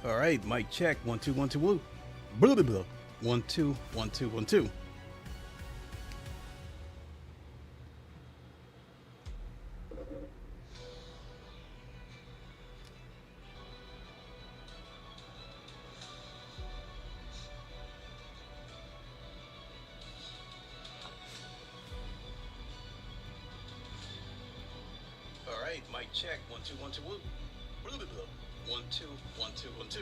All right, mic check. 1 2 1 2 woo. Blah blah blah. 1 2 1 2 1 2. All right, mic check. 1 2 1 2 woo. Blah blah blah. 1 2 1 2 1 2.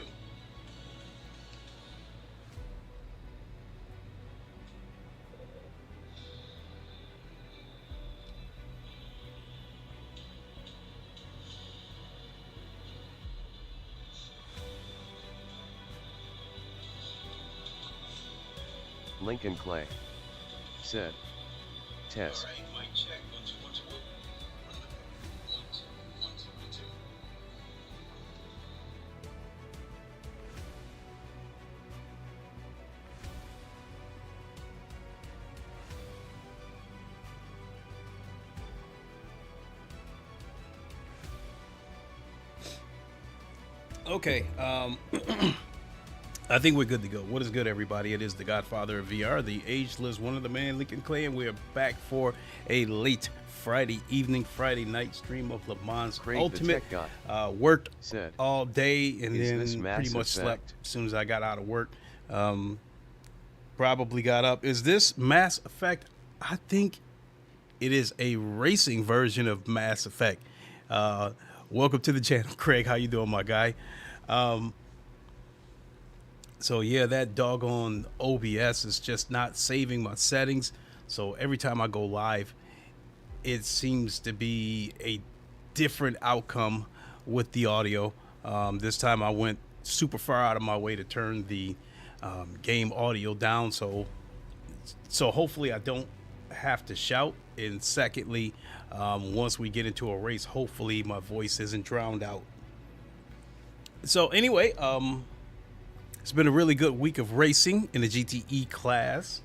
Lincoln Clay said, test. All right, mic check. 1 2 1 2 woo. 1 2 1 2 1 2. Okay, I think we're good to go. What is good, everybody? It is the Godfather of VR, the ageless one of the man, Lincoln Clay, and we are back for a late Friday evening, Friday night stream of LeMans Craig, Ultimate. the tech guy, Worked said, all day and "Is then this pretty Mass much slept Effect?" as soon as I got out of work. Probably got up. Is this Mass Effect? I think it is a racing version of Mass Effect. Welcome to the channel, Craig. How you doing, my guy? So yeah, that doggone OBS is just not saving my settings. So every time I go live, it seems to be a different outcome with the audio. This time I went super far out of my way to turn the game audio down. So hopefully I don't have to shout. And secondly, once we get into a race, hopefully my voice isn't drowned out. So anyway, it's been a really good week of racing in the GTE class.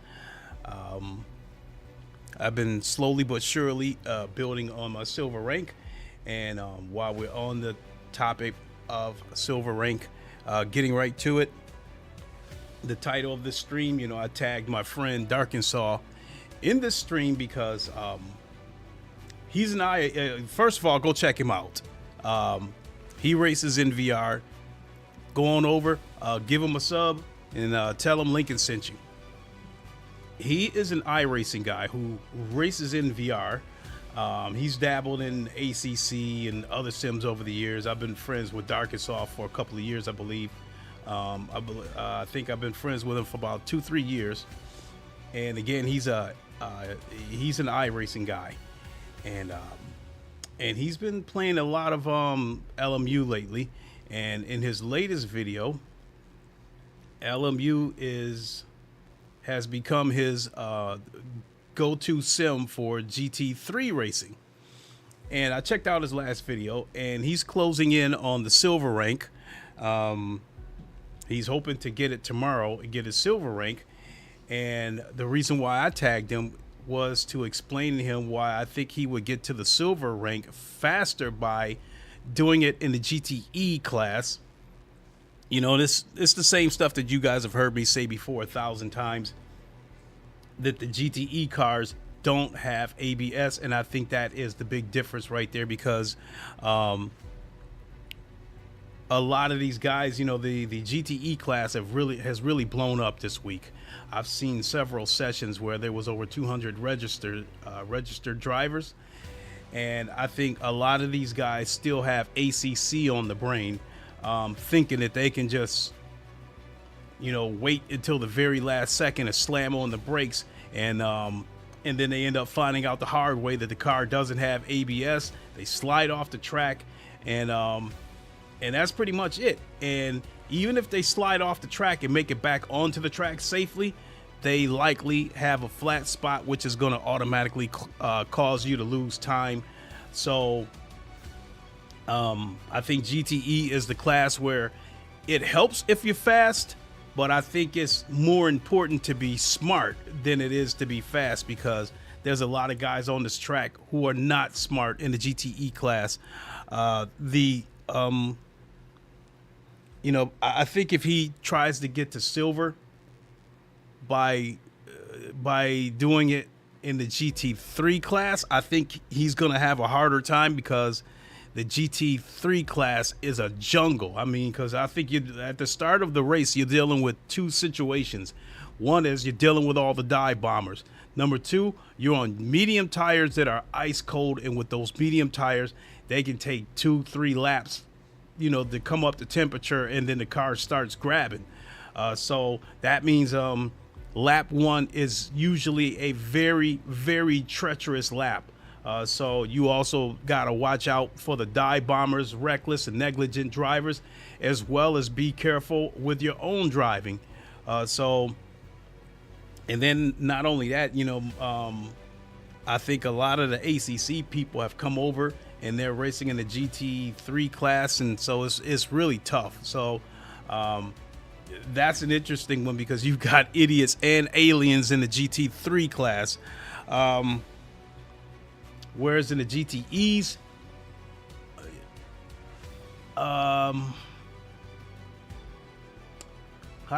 I've been slowly but surely building on my silver rank. And while we're on the topic of silver rank, getting right to it, the title of this stream, I tagged my friend Darkensaw in this stream because he's first of all, go check him out. He races in VR. Go on over, give him a sub, and tell him Lincoln sent you. He is an iRacing guy who races in VR. He's dabbled in ACC and other sims over the years. I've been friends with Darkensaw for a couple of years, I believe. I think I've been friends with him for about 2-3 years. And again, he's an iRacing guy, and he's been playing a lot of LMU lately. And in his latest video, LMU has become his go-to sim for GT3 racing. And I checked out his last video, and he's closing in on the silver rank. He's hoping to get it tomorrow and get his silver rank. And the reason why I tagged him was to explain to him why I think he would get to the silver rank faster by doing it in the GTE class. It's the same stuff that you guys have heard me say before 1,000 times, that the GTE cars don't have ABS, and I think that is the big difference right there, because a lot of these guys, the GTE class has really blown up this week. I've seen several sessions where there was over 200 registered drivers. And I think a lot of these guys still have ACC on the brain, thinking that they can just, wait until the very last second to slam on the brakes. And then they end up finding out the hard way that the car doesn't have ABS. They slide off the track, and that's pretty much it. And even if they slide off the track and make it back onto the track safely, they likely have a flat spot, which is going to automatically cause you to lose time. So I think GTE is the class where it helps if you're fast, but I think it's more important to be smart than it is to be fast, because there's a lot of guys on this track who are not smart in the GTE class. you know, I think if he tries to get to silver by doing it in the GT3 class, I think he's going to have a harder time because the GT3 class is a jungle. I mean, because I think at the start of the race, you're dealing with two situations. One is you're dealing with all the dive bombers. Number two, you're on medium tires that are ice cold, and with those medium tires, they can take 2-3 laps, you know, to come up to temperature, and then the car starts grabbing. So that means lap one is usually a very, very treacherous lap. So you also got to watch out for the dive bombers, reckless and negligent drivers, as well as be careful with your own driving. And then not only that, you know, I think a lot of the ACC people have come over and they're racing in the GT3 class, and so it's really tough. So that's an interesting one because you've got idiots and aliens in the GT3 class. Whereas in the GTEs, how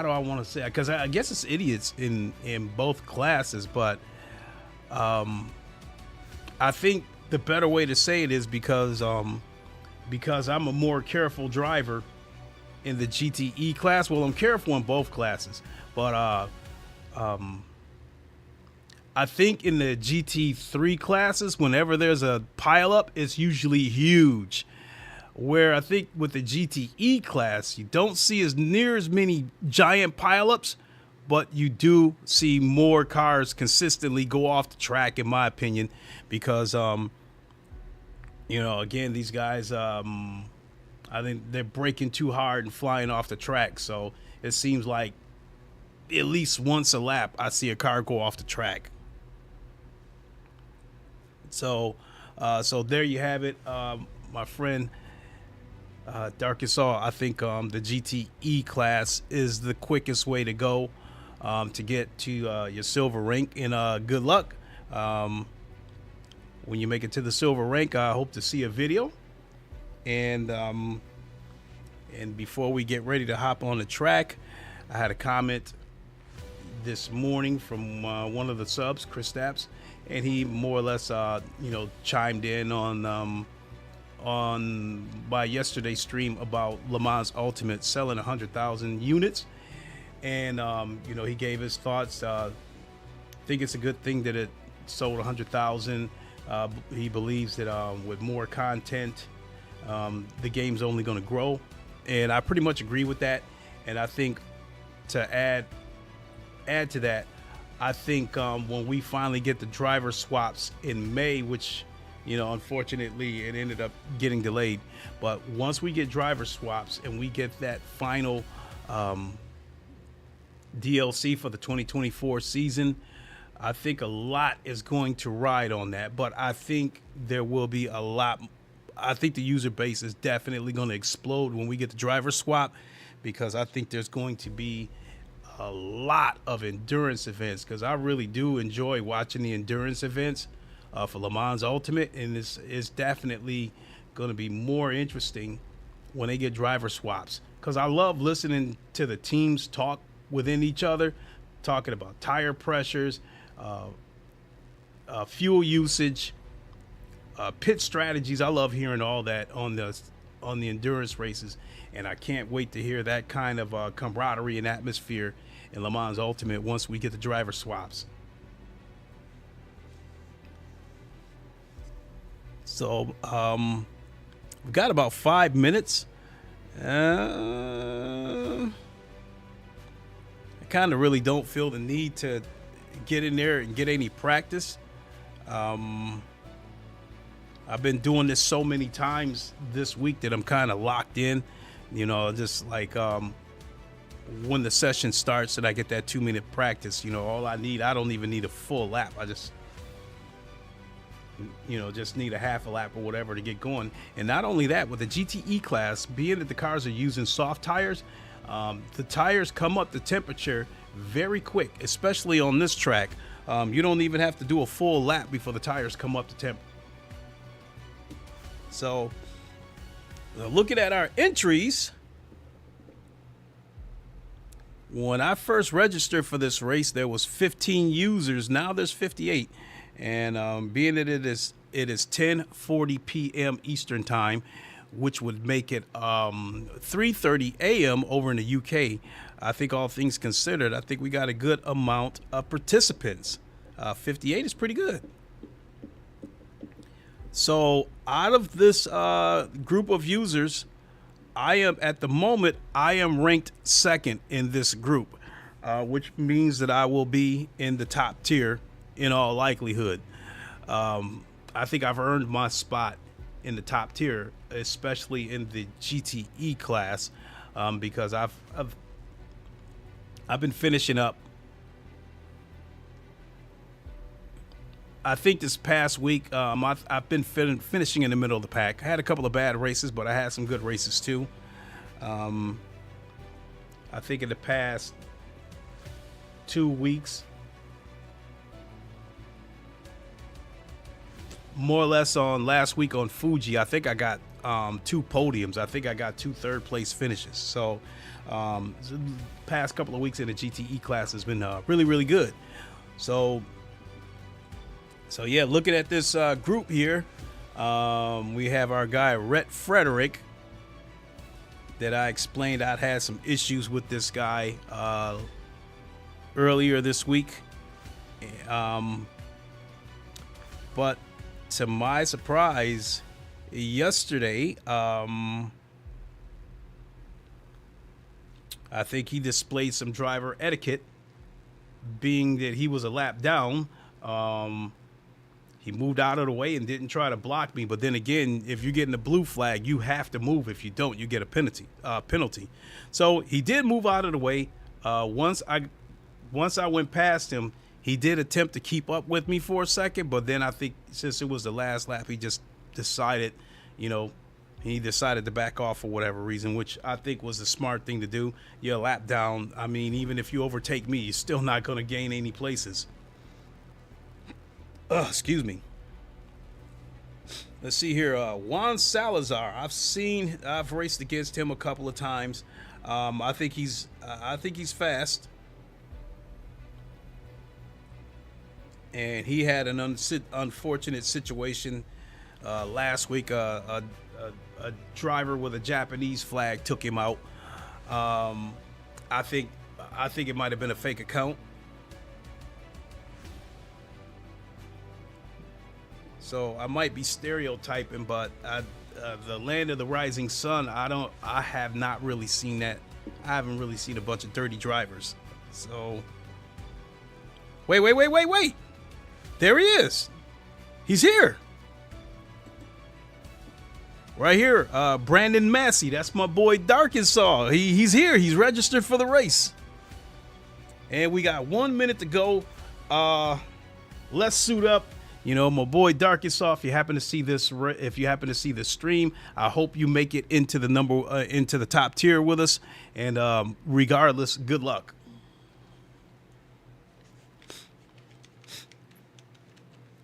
do I want to say it? Because I guess it's idiots in both classes, but I think the better way to say it is because I'm a more careful driver in the GTE class. Well, I'm careful in both classes, but I think in the GT3 classes, whenever there's a pileup, it's usually huge. Where I think with the GTE class, you don't see near as many giant pileups, but you do see more cars consistently go off the track, in my opinion, because, you know, again, these guys, I think they're braking too hard and flying off the track. So it seems like at least once a lap, I see a car go off the track. So there you have it, my friend. Darkest All, I think the GTE class is the quickest way to go to get to your silver rank, and good luck when you make it to the silver rank. I hope to see a video, and before we get ready to hop on the track, I had a comment this morning from one of the subs, Chris Stapps, and he more or less you know, chimed in on by yesterday's stream about LeMans Ultimate selling 100,000 units, and you know, he gave his thoughts. Think it's a good thing that it sold 100,000. He believes that with more content, the game's only going to grow, and I pretty much agree with that. And I think to add to that, I think when we finally get the driver swaps in May, which, you know, unfortunately it ended up getting delayed, but once we get driver swaps and we get that final DLC for the 2024 season, I think a lot is going to ride on that. But I think there will be a lot. I think the user base is definitely going to explode when we get the driver swap, because I think there's going to be a lot of endurance events, because I really do enjoy watching the endurance events for LeMans Ultimate, and this is definitely going to be more interesting when they get driver swaps, because I love listening to the teams talk within each other, talking about tire pressures, fuel usage, pit strategies. I love hearing all that on the endurance races, and I can't wait to hear that kind of camaraderie and atmosphere in LeMans Ultimate once we get the driver swaps. So we've got about 5 minutes. I kind of really don't feel the need to get in there and get any practice. I've been doing this so many times this week that I'm kind of locked in, you know, just like when the session starts and I get that 2-minute practice, you know, all I don't even need a full lap. I just, you know, just need a half a lap or whatever to get going. And not only that, with the GTE class, being that the cars are using soft tires, the tires come up to temperature very quick, especially on this track. You don't even have to do a full lap before the tires come up to temp. So looking at our entries, When I first registered for this race, there was 15 users. Now there's 58, and being that it is 10:40 p.m. Eastern time, which would make it 3:30 a.m. over in the UK. I think all things considered, I think we got a good amount of participants. 58 is pretty good. So out of this group of users, I am at the moment, I am ranked second in this group, which means that I will be in the top tier in all likelihood. I think I've earned my spot in the top tier, especially in the GTE class, because I've been finishing up. I think this past week, I've been finishing in the middle of the pack. I had a couple of bad races, but I had some good races too. I think in the past 2 weeks, more or less on last week on Fuji, I think I got 2 podiums. I think I got 2 third-place finishes. So the past couple of weeks in the GTE class has been really, really good. So yeah, looking at this group here, we have our guy Rhett Frederick that I explained I'd had some issues with this guy earlier this week. But to my surprise, yesterday, I think he displayed some driver etiquette, being that he was a lap down. He moved out of the way and didn't try to block me. But then again, if you're getting a blue flag, you have to move. If you don't, you get a penalty. So he did move out of the way. Once I went past him, he did attempt to keep up with me for a second. But then I think since it was the last lap, he just decided, he decided to back off for whatever reason, which I think was the smart thing to do. You're a lap down. I mean, even if you overtake me, you're still not going to gain any places. Excuse me. Let's see here. Juan Salazar. I've raced against him a couple of times. I think he's fast. And he had an unfortunate situation last week. A driver with a Japanese flag took him out. I think it might have been a fake account. So I might be stereotyping, but the land of the rising sun, I have not really seen that. I haven't really seen a bunch of dirty drivers. So wait. There he is. He's here. Right here. Brandon Massey. That's my boy Darkensaw. He's here. He's registered for the race. And we got 1 minute to go. Let's suit up. My boy Darkensaw, if you happen to see this stream, I hope you make it into the top tier with us. And regardless, good luck.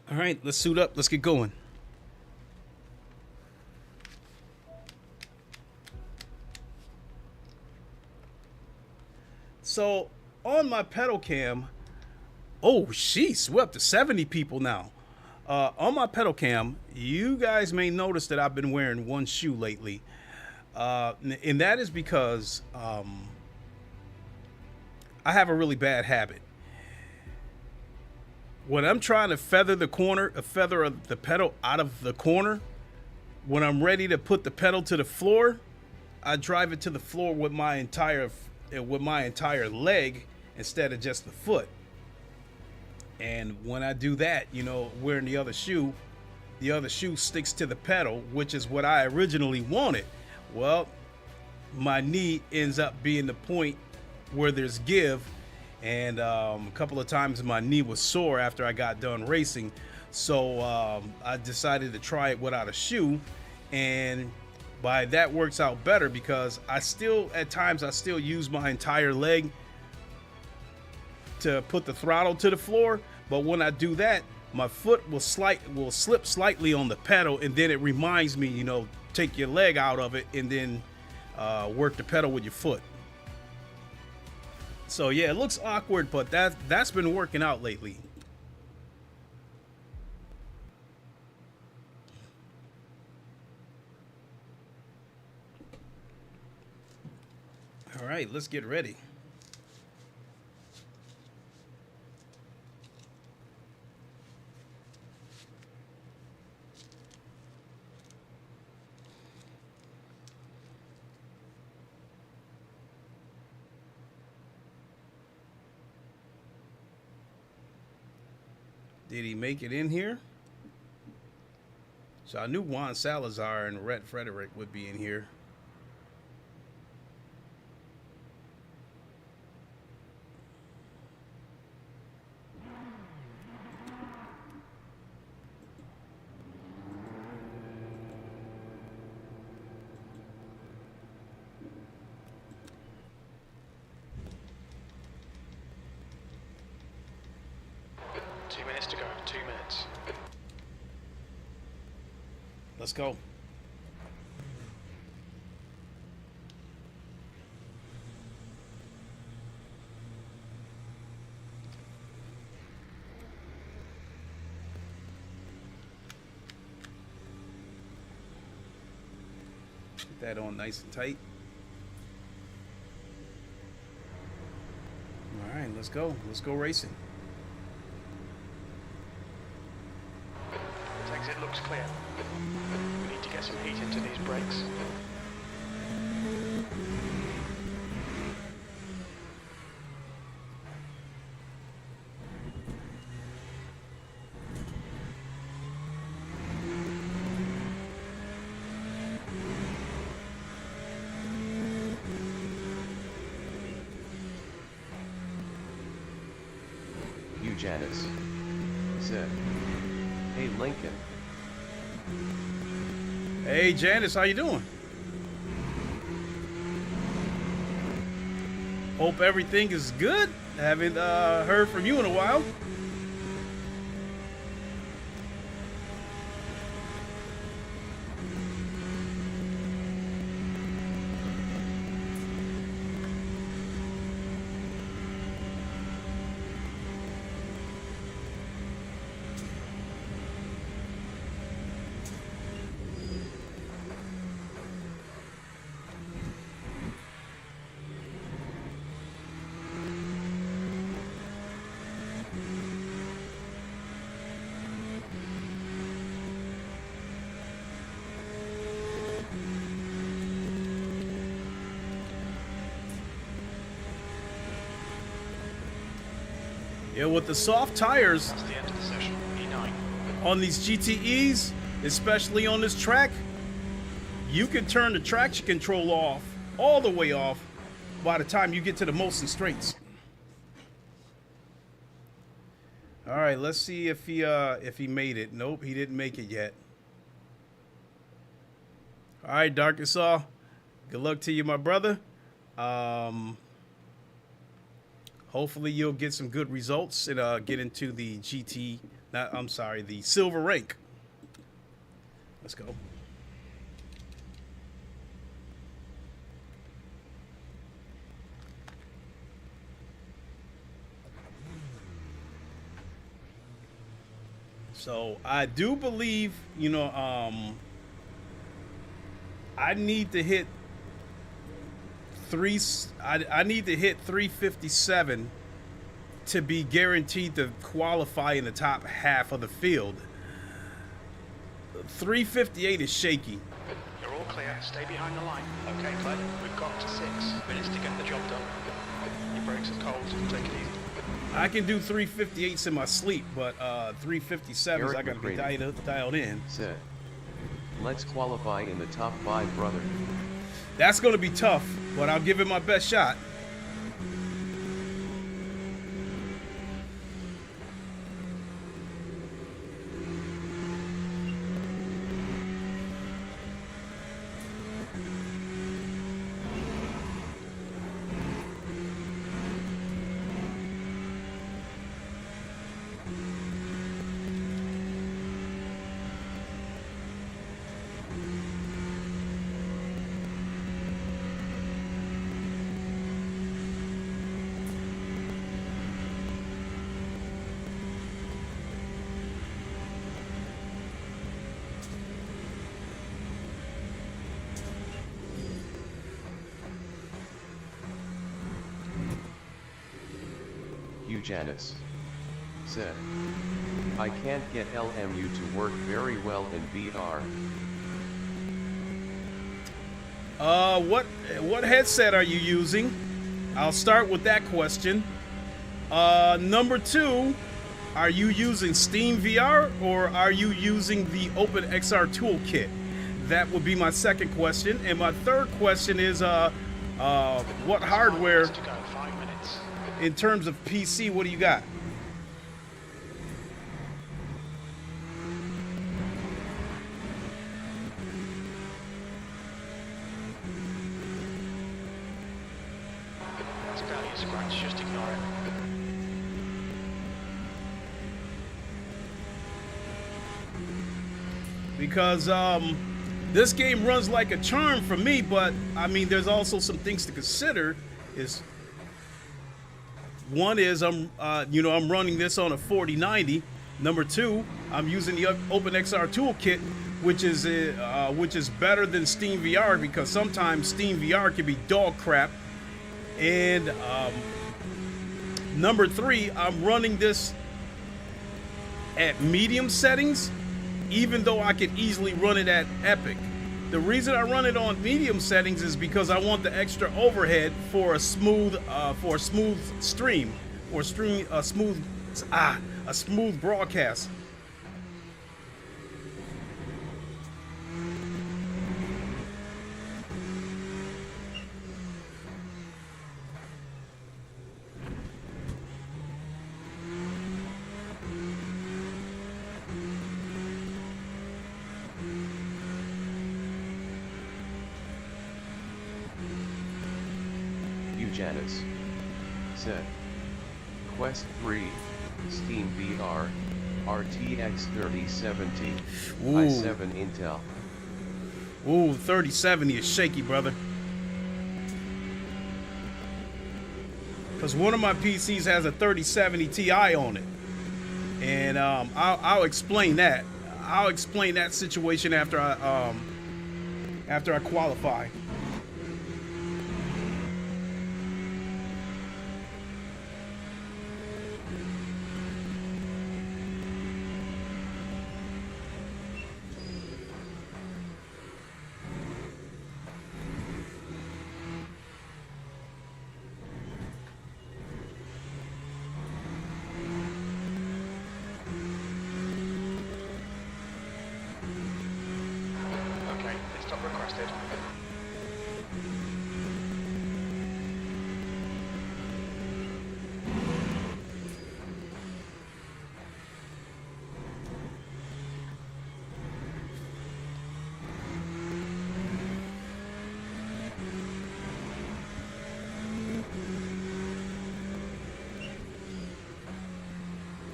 All right, let's suit up. Let's get going. So on my pedal cam, oh, jeez, we're up to 70 people now. On my pedal cam, you guys may notice that I've been wearing one shoe lately. And that is because I have a really bad habit. When I'm trying to feather the pedal out of the corner, when I'm ready to put the pedal to the floor, I drive it to the floor with my entire leg instead of just the foot. And when I do that, wearing the other shoe sticks to the pedal, which is what I originally wanted. Well, my knee ends up being the point where there's give. And a couple of times my knee was sore after I got done racing. So I decided to try it without a shoe. And that works out better because at times I still use my entire leg to put the throttle to the floor, but when I do that, my foot will slip slightly on the pedal, and then it reminds me, take your leg out of it and then work the pedal with your foot. So yeah, it looks awkward, but that's been working out lately. All right, let's get ready. Did he make it in here? So I knew Juan Salazar and Rhett Frederick would be in here. To go, 2 minutes. Let's go. Get that on nice and tight. All right, let's go. Let's go racing. Exit looks clear. We need to get some heat into these brakes. You Janice said, "Hey Lincoln." Hey Janice, how you doing? Hope everything is good. Haven't heard from you in a while. Yeah, with the soft tires That's the end of the session. E9. on these GTEs, especially on this track, you can turn the traction control off, all the way off, by the time you get to the Molson straights. All right, let's see if he made it. Nope, he didn't make it yet. All right, Darkest-Saw, good luck to you, my brother. Hopefully you'll get some good results and get into the the silver rank. Let's go. So I do believe, you know, I need to hit I need to hit 357 to be guaranteed to qualify in the top half of the field. 358 is shaky. You're all clear. Stay behind the line. Okay, Clay. We've got to 6 minutes to get the job done. Your brakes are cold. Take it easy. I can do 358s in my sleep, but 357s I gotta be dialed in. Said, "Let's qualify in the top 5, brother." That's gonna be tough, but I'll give it my best shot. Eugenics said, I can't get LMU to work very well in VR. What headset are you using? I'll start with that question. Number 2, are you using Steam VR or are you using the OpenXR toolkit? That would be my second question. And my third question is, what hardware, To go, 5 minutes. in terms of PC, what do you got? That's barely a scratch, just ignore it. Because this game runs like a charm for me, but I mean, there's also some things to consider. One is I'm running this on a 4090. Number 2, I'm using the OpenXR toolkit, which is better than Steam VR, because sometimes Steam VR can be dog crap. And number 3, I'm running this at medium settings, even though I could easily run it at epic. The reason I run it on medium settings is because I want the extra overhead for a smooth stream, or a smooth broadcast. Eugenics said, Quest 3, Steam VR, RTX 3070, Ooh. i7 Intel. Ooh, 3070 is shaky, brother. Because one of my PCs has a 3070 Ti on it. And I'll explain that. I'll explain that situation after I qualify. Okay, stop requested.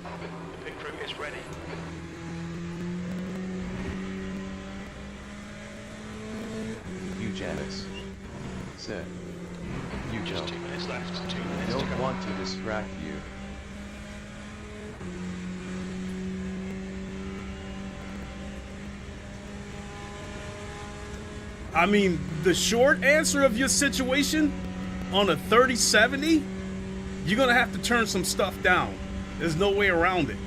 The pit crew is ready. Eugenics said, you Just 2 minutes left. 2 minutes to don't go. want to distract you. I mean, the short answer of your situation on a 3070, you're gonna have to turn some stuff down. There's no way around it.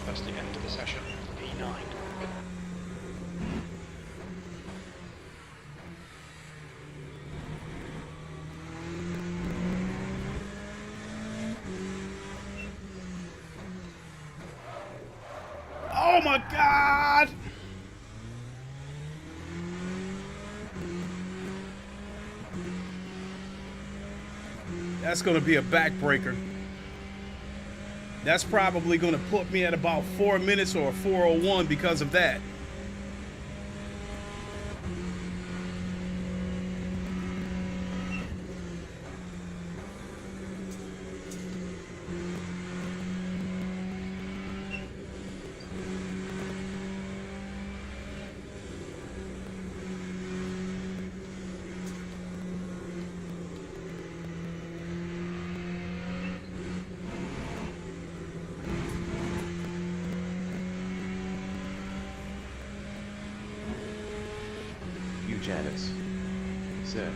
That's the end of the session. E9. Oh my God! That's gonna be a backbreaker. That's probably gonna put me at about 4 minutes or 4:01 because of that. Janice said,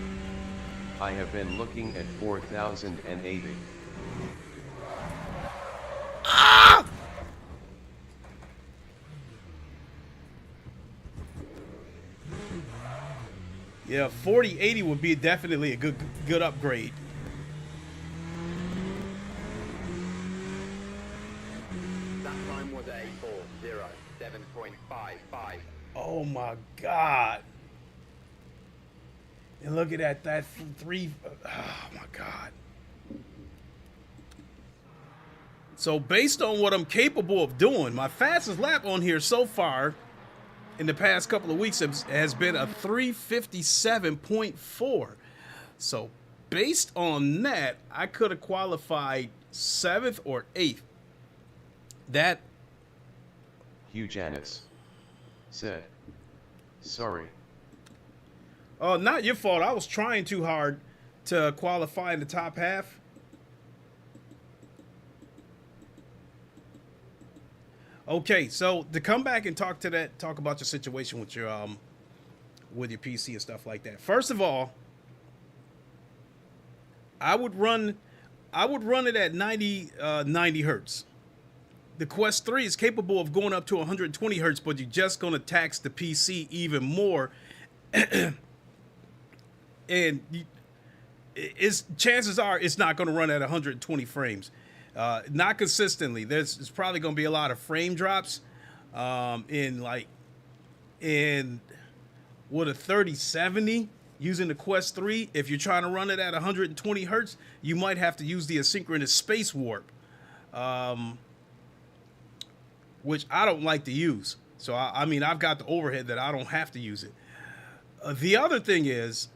I have been looking at 4080. Ah! Yeah, 4080 would be definitely a good upgrade. That time was a 407.55. Oh my God. And look at that three, oh my God. So based on what I'm capable of doing, my fastest lap on here so far in the past couple of weeks has been a 357.4. So based on that, I could have qualified 7th or 8th. That Hugh Janice said, sorry. Oh, not your fault. I was trying too hard to qualify in the top half. Okay, so to come back and talk about your situation with your PC and stuff like that. First of all, I would run it at 90 hertz. The Quest 3 is capable of going up to 120 hertz, but you're just going to tax the PC even more. And chances are it's not going to run at 120 frames. Not consistently. There's probably going to be a lot of frame drops in what a 3070 using the Quest 3. If you're trying to run it at 120 hertz, you might have to use the asynchronous space warp, which I don't like to use. So I mean, I've got the overhead that I don't have to use it. The other thing is,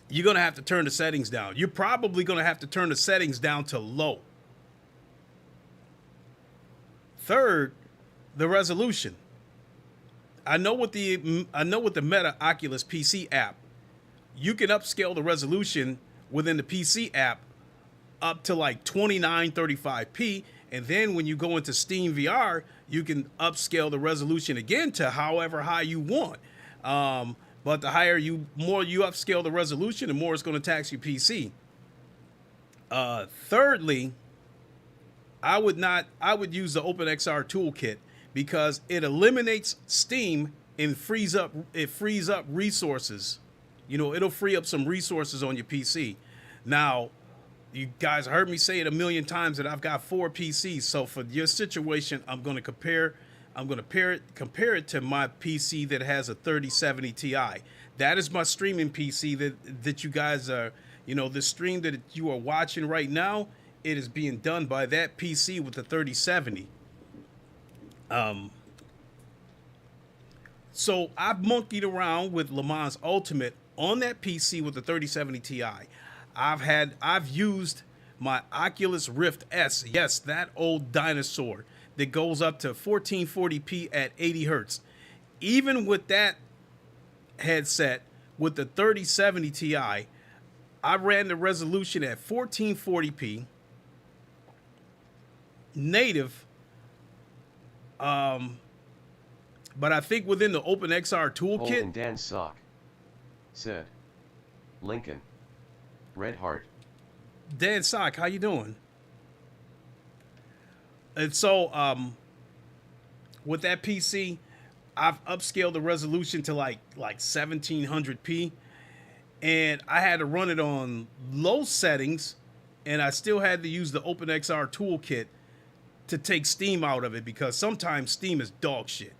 you're going to have to turn the settings down. You're probably going to have to turn the settings down to low. Third, the resolution. I know with the Meta Oculus PC app, you can upscale the resolution within the PC app up to like 2935p, and then when you go into Steam VR, you can upscale the resolution again to however high you want. But the more you upscale the resolution, the more it's going to tax your PC. Thirdly, I would use the OpenXR toolkit because it eliminates Steam and frees up resources. You know, it'll free up some resources on your PC. Now, you guys heard me say it a million times that I've got 4 PCs. So for your situation, I'm going to compare it to my PC that has a 3070 Ti. That is my streaming PC that you guys are, the stream that you are watching right now, it is being done by that PC with the 3070. So I've monkeyed around with LeMans Ultimate on that PC with the 3070 Ti. I've used my Oculus Rift S. Yes, that old dinosaur that goes up to 1440p at 80 hertz. Even with that headset, with the 3070 Ti, I ran the resolution at 1440p native. But I think within the OpenXR toolkit. And Dan Sock said, Lincoln, Red Heart. Dan Sock, how you doing? And so, with that PC, I've upscaled the resolution to like 1700p, and I had to run it on low settings, and I still had to use the OpenXR toolkit to take Steam out of it because sometimes Steam is dog shit.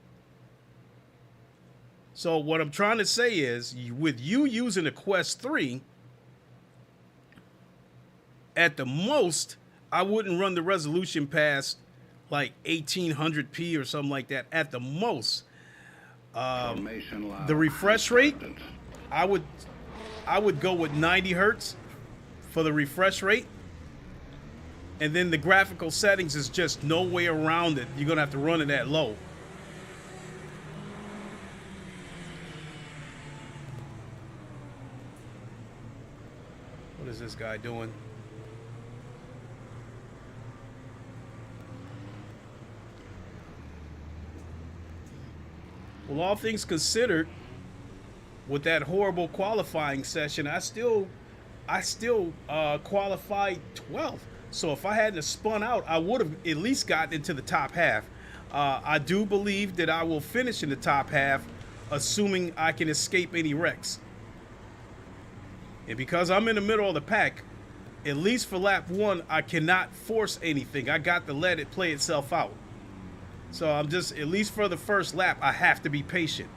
So what I'm trying to say is, with you using a Quest 3, at the most, I wouldn't run the resolution past like 1800p or something like that at the most. The refresh rate, I would go with 90 hertz for the refresh rate. And then the graphical settings is just no way around it. You're gonna have to run it at low. What is this guy doing? Well, all things considered, with that horrible qualifying session, I still qualified 12th. So if I hadn't spun out, I would have at least gotten into the top half. I do believe that I will finish in the top half, assuming I can escape any wrecks. And because I'm in the middle of the pack, at least for lap 1, I cannot force anything. I got to let it play itself out. So I'm just, at least for the first lap, I have to be patient.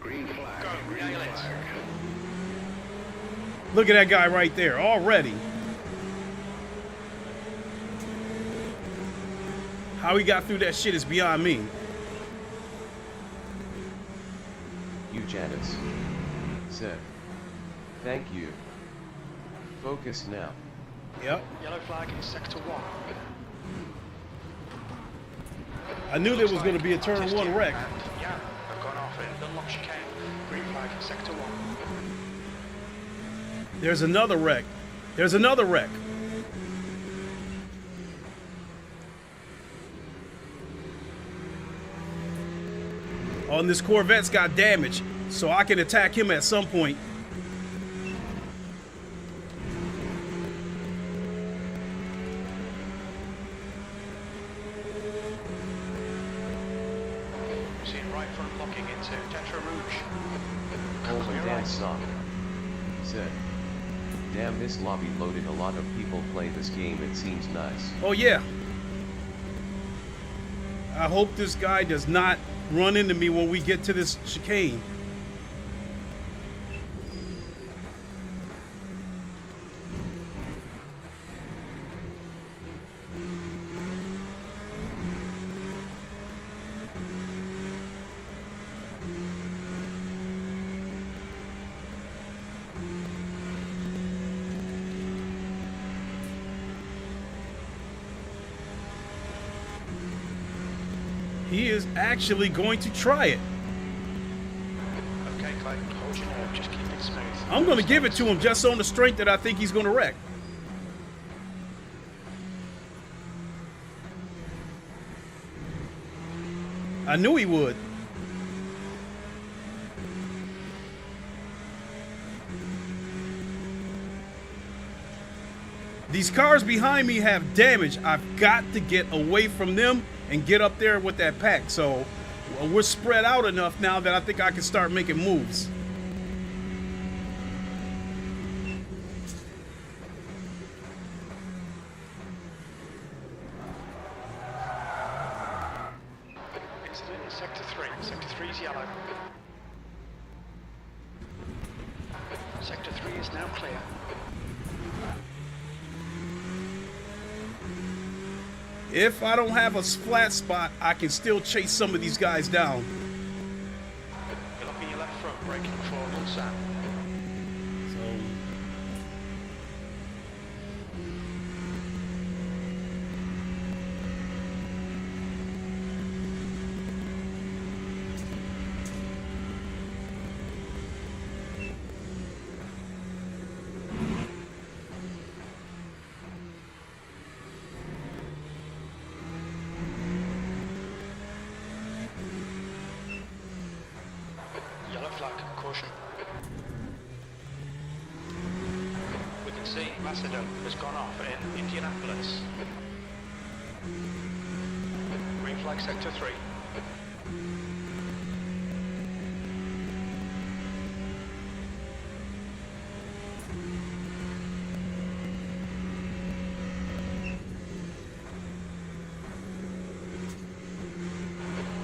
Green flag. Go, green flag. Look at that guy right there already. How he got through that shit is beyond me. Janice said, thank you. Focus now. Yep. Yellow flag in sector 1. I knew there was going to be a turn 1 wreck. Yeah, I've gone off in unlock chicane. Green flag in sector 1. There's another wreck. There's another wreck. Oh, and this Corvette's got damage, so I can attack him at some point. Seeing right front locking into Tetra Rouge. Coleman Dan Sock said, damn, this lobby loaded. A lot of people play this game. It seems nice. Oh yeah. I hope this guy does not run into me when we get to this chicane. He is actually going to try it. Okay, Clayton, hold your nerve, just keep it smooth. I'm going to give it to him just on the strength that I think he's going to wreck. I knew he would. These cars behind me have damage. I've got to get away from them and get up there with that pack. So we're spread out enough now that I think I can start making moves. Incident in sector 3. Sector 3 is yellow. Sector 3 is now clear. If I don't have a flat spot, I can still chase some of these guys down. You're looking your left front, braking forward on Sam. Ambassador has gone off in Indianapolis. Green flag sector 3.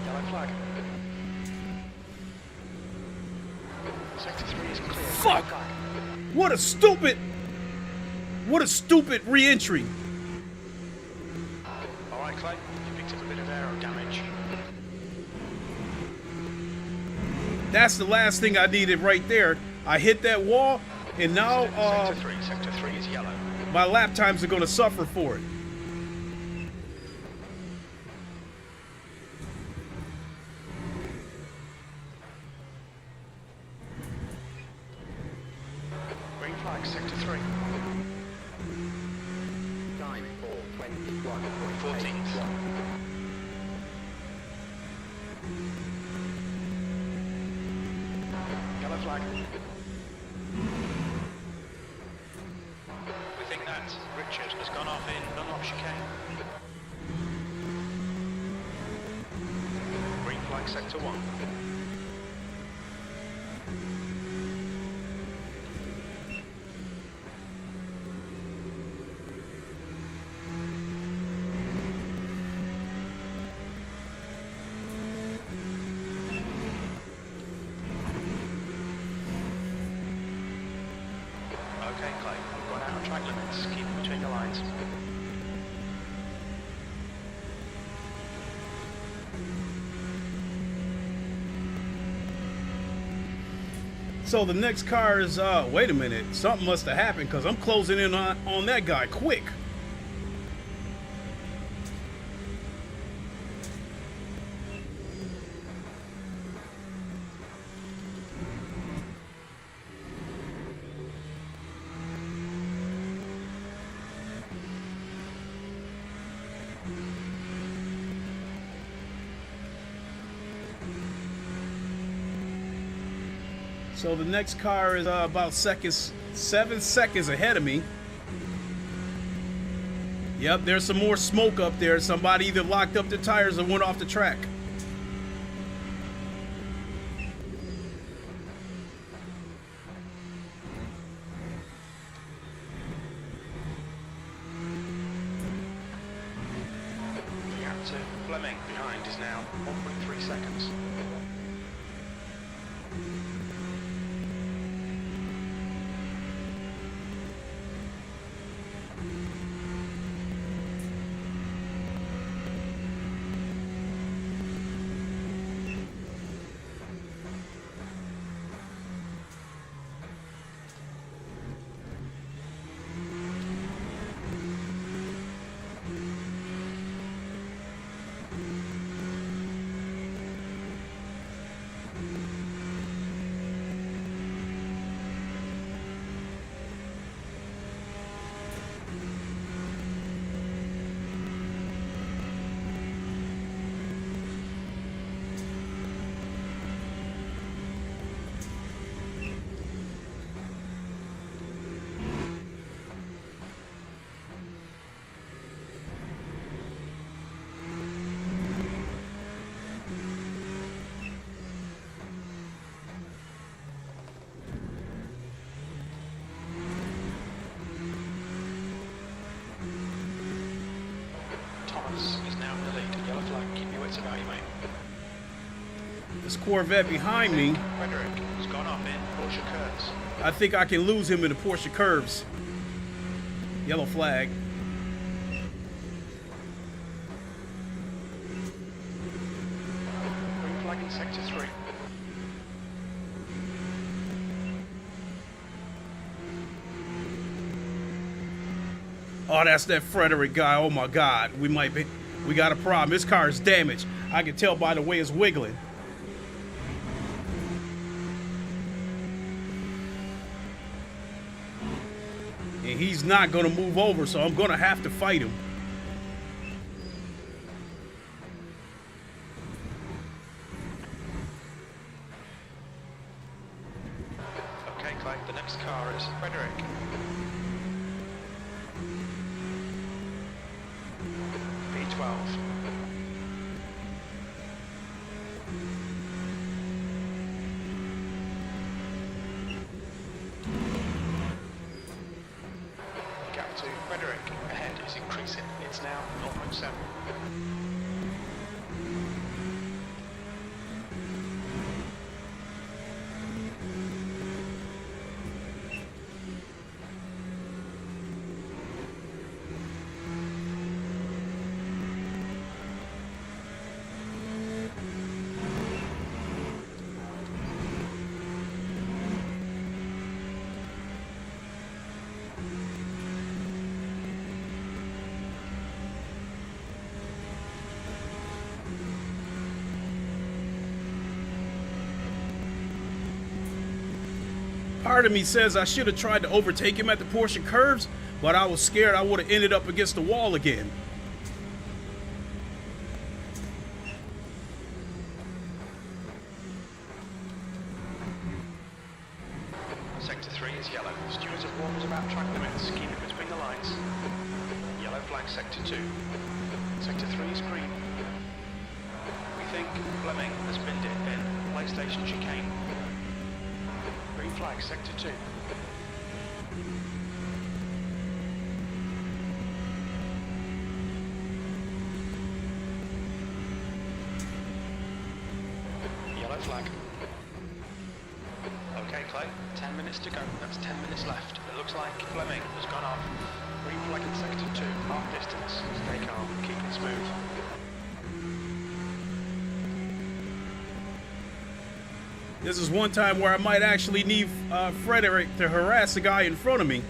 Yellow flag. Sector 3 is clear. Fuck! What a stupid re-entry. Alright, Clay, you picked up a bit of aero damage. That's the last thing I needed right there. I hit that wall, and now Sector 3 is yellow. my lap times are gonna suffer for it. Green flag sector 3. Time 4:21. 14th. Yellow flag. We think that Richard has gone off in unlock chicane. Green flag sector 1. Okay, Clay, we've gone out of track limits. Keep them between the lines. So the next car is, wait a minute, something must have happened because I'm closing in on that guy quick. So the next car is about 7 seconds ahead of me. Yep, there's some more smoke up there. Somebody either locked up the tires or went off the track. The gap to Fleming behind is now 1.3 seconds. Thomas is now in the lead. Yellow flag, keep your wits about you, mate. This Corvette behind me, Frederick has gone off in Porsche curves. I think I can lose him in the Porsche curves. Yellow flag. Green flag in sector 3. Oh, that's that Frederick guy. Oh my God, we got a problem. This car is damaged. I can tell by the way it's wiggling. And he's not gonna move over, so I'm gonna have to fight him. Okay, Clay, the next car is Frederick. It's now 0.7. Part of me says I should have tried to overtake him at the portion curves, but I was scared I would have ended up against the wall again. Sector 3 is yellow. Stewards have warned us about track limits. Keep it between the lines. Yellow flag Sector 2. Sector 3 is green. We think Fleming has binned it in PlayStation chicane. Green flag Sector 2. Yellow flag. Okay, Clay, 10 minutes to go. That's 10 minutes left. It looks like Fleming has gone off. Green flag in Sector 2, half distance. Stay calm, keep it smooth. This is one time where I might actually need Frederick to harass the guy in front of me.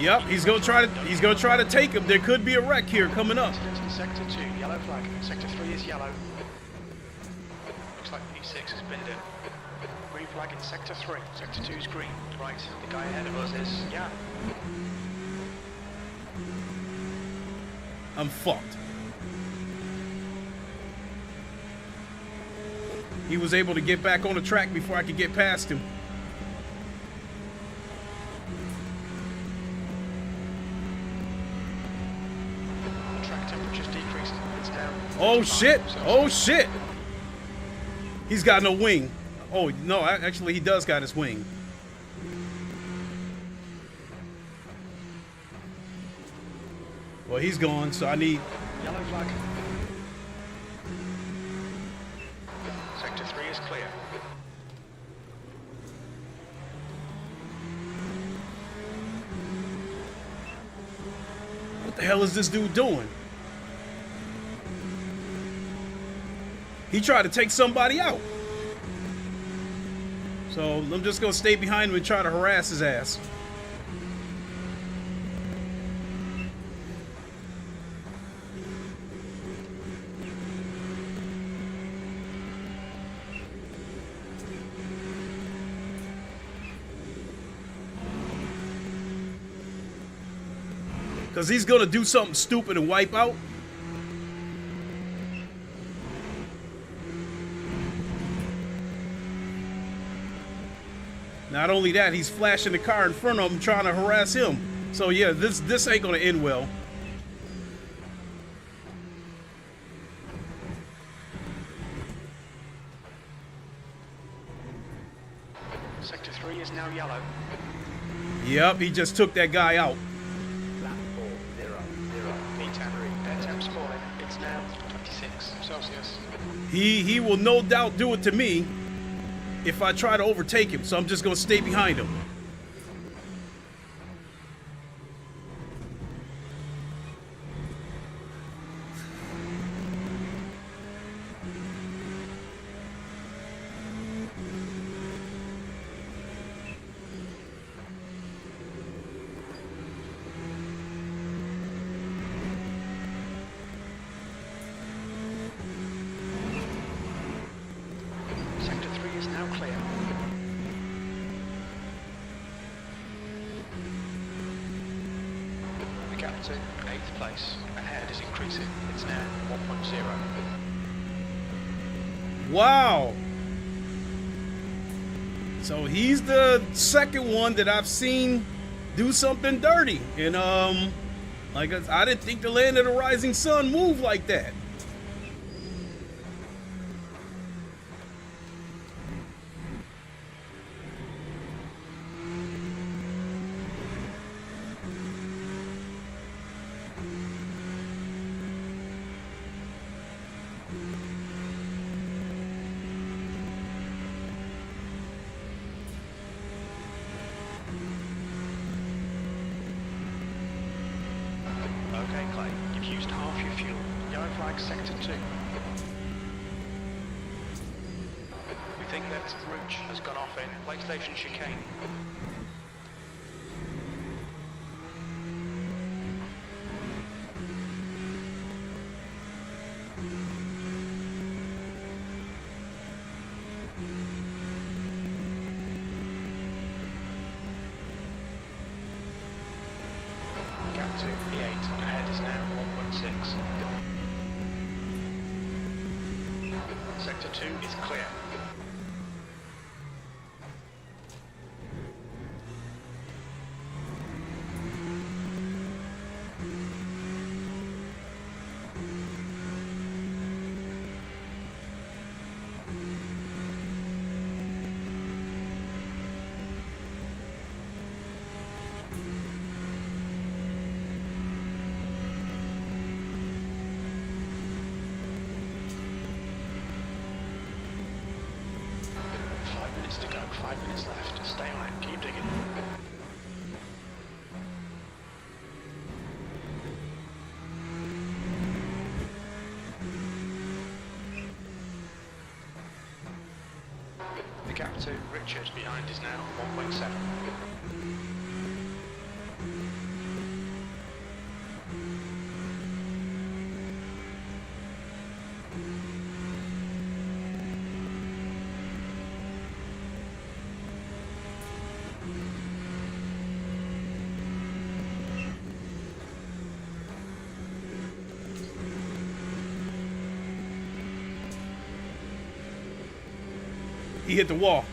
Yep, he's gonna try to take him. There could be a wreck here coming up. Incident in Sector 2, yellow flag. Sector 3 is yellow. Looks like P6 has binned it. Green flag in Sector 3. Sector 2 is green. Right, the guy ahead of us is, yeah. I'm fucked. He was able to get back on the track before I could get past him. The track temperature's decreased. It's down. Oh shit! Oh shit! He's got no wing. Oh no, actually he does got his wing. Well, he's gone, so I need... Yellow flag. Sector 3 is clear. What the hell is this dude doing? He tried to take somebody out. So I'm just gonna stay behind him and try to harass his ass. Because he's gonna do something stupid and wipe out. Not only that, he's flashing the car in front of him, trying to harass him. So yeah, this ain't gonna end well. Sector 3 is now yellow. Yep, he just took that guy out. P10. Air temps falling. It's now 26 Celsius. He will no doubt do it to me if I try to overtake him, so I'm just gonna stay behind him. Sector 3 is now clear. The gap to 8th place. Ahead is increasing. It's now 1.0. Wow. So he's the second one that I've seen do something dirty. And like I didn't think the land of the rising sun moved like that. Okay, Clay. You've used half your fuel. Yellow flag sector 2. We think that Rouge has gone off in PlayStation chicane. Gap to P8 ahead is now 1.6. Sector 2 is clear. To go, 5 minutes left. Stay on it, keep digging. The gap to Richard behind is now 1.7. He hit the wall.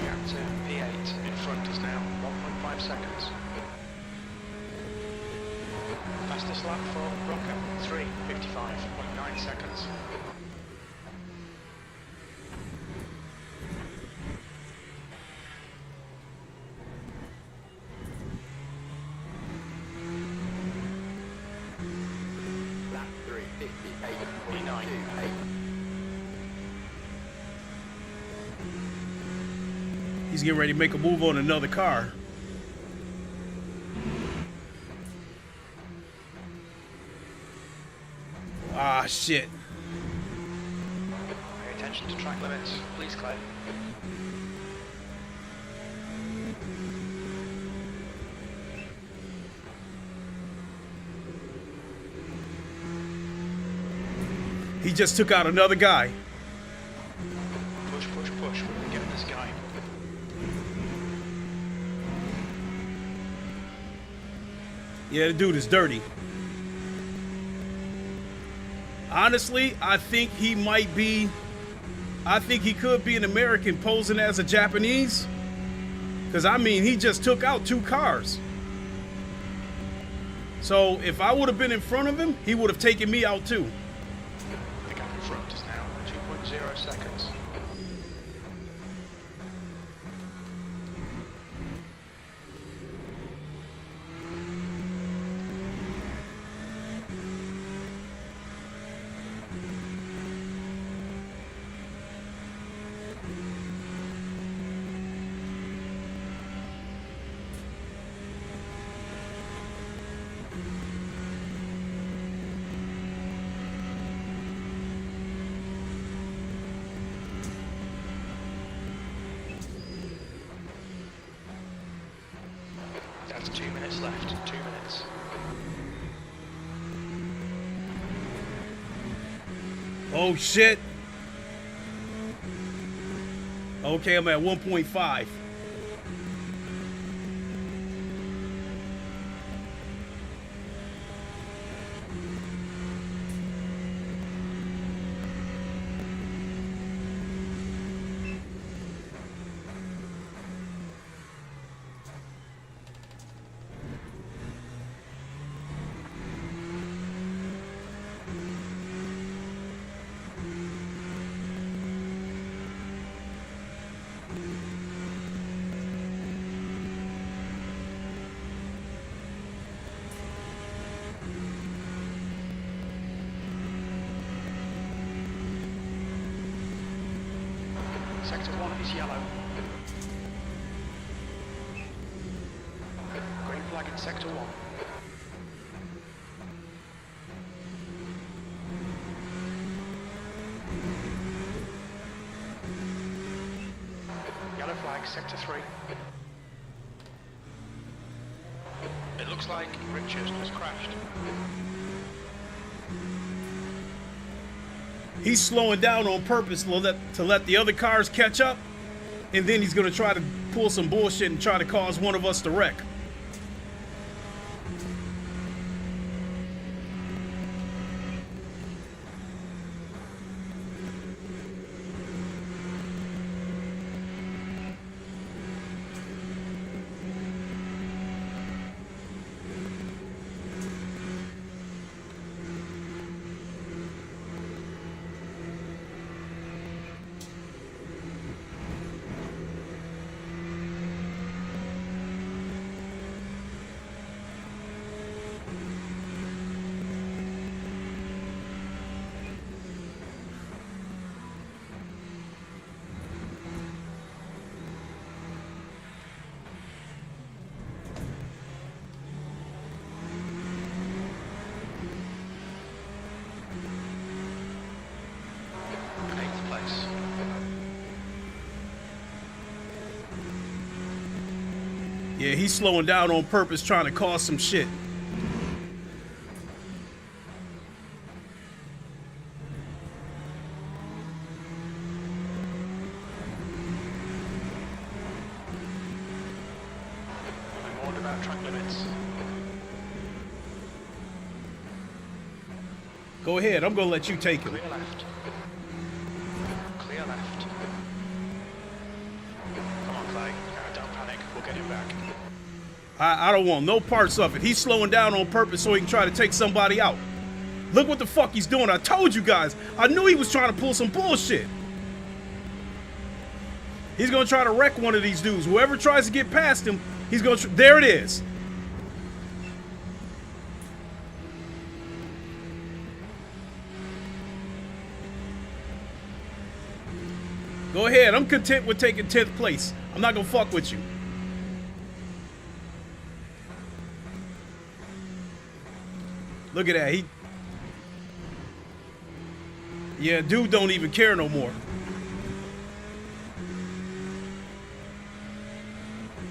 Gap to P8 in front is now 1.5 seconds. Fastest lap for Rocker, 3:55.9 seconds. Lap 3:58.28. He's getting ready to make a move on another car. Ah, shit. Pay attention to track limits, please, Clay. He just took out another guy. Push, push, push. We're gonna get this guy. Yeah, the dude is dirty. Honestly, I think he might be... I think he could be an American posing as a Japanese. Because, I mean, he just took out 2 cars. So, if I would have been in front of him, he would have taken me out too. The gap in front is now 2.0 seconds. That's 2 minutes left. 2 minutes. Oh, shit. Okay, I'm at 1.5. Sector 1 is yellow. Green flag in Sector 1. Yellow flag, Sector 3. It looks like Richard has crashed. He's slowing down on purpose to let the other cars catch up, and then he's gonna try to pull some bullshit and try to cause one of us to wreck. Yeah, he's slowing down on purpose, trying to cause some shit. I'm warned about track limits. Go ahead, I'm gonna let you take him. Clear left. Clear left. Come on, Clay. Don't panic. We'll get him back. I don't want no parts of it. He's slowing down on purpose so he can try to take somebody out. Look what the fuck he's doing. I told you guys. I knew he was trying to pull some bullshit. He's gonna try to wreck one of these dudes. Whoever tries to get past him, he's gonna. There it is. Go ahead. I'm content with taking 10th place. I'm not gonna fuck with you. Look at that. Yeah, dude don't even care no more.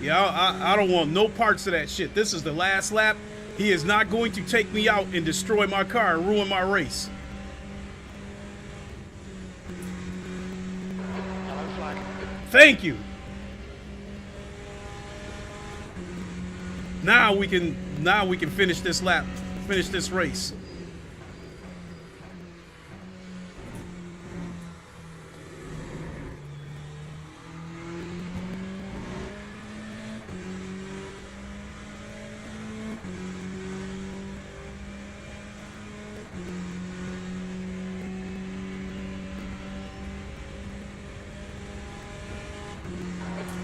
Yeah, I don't want no parts of that shit. This is the last lap. He is not going to take me out and destroy my car and ruin my race. Yellow flag. Thank you. Now we can finish this lap. Finish this race.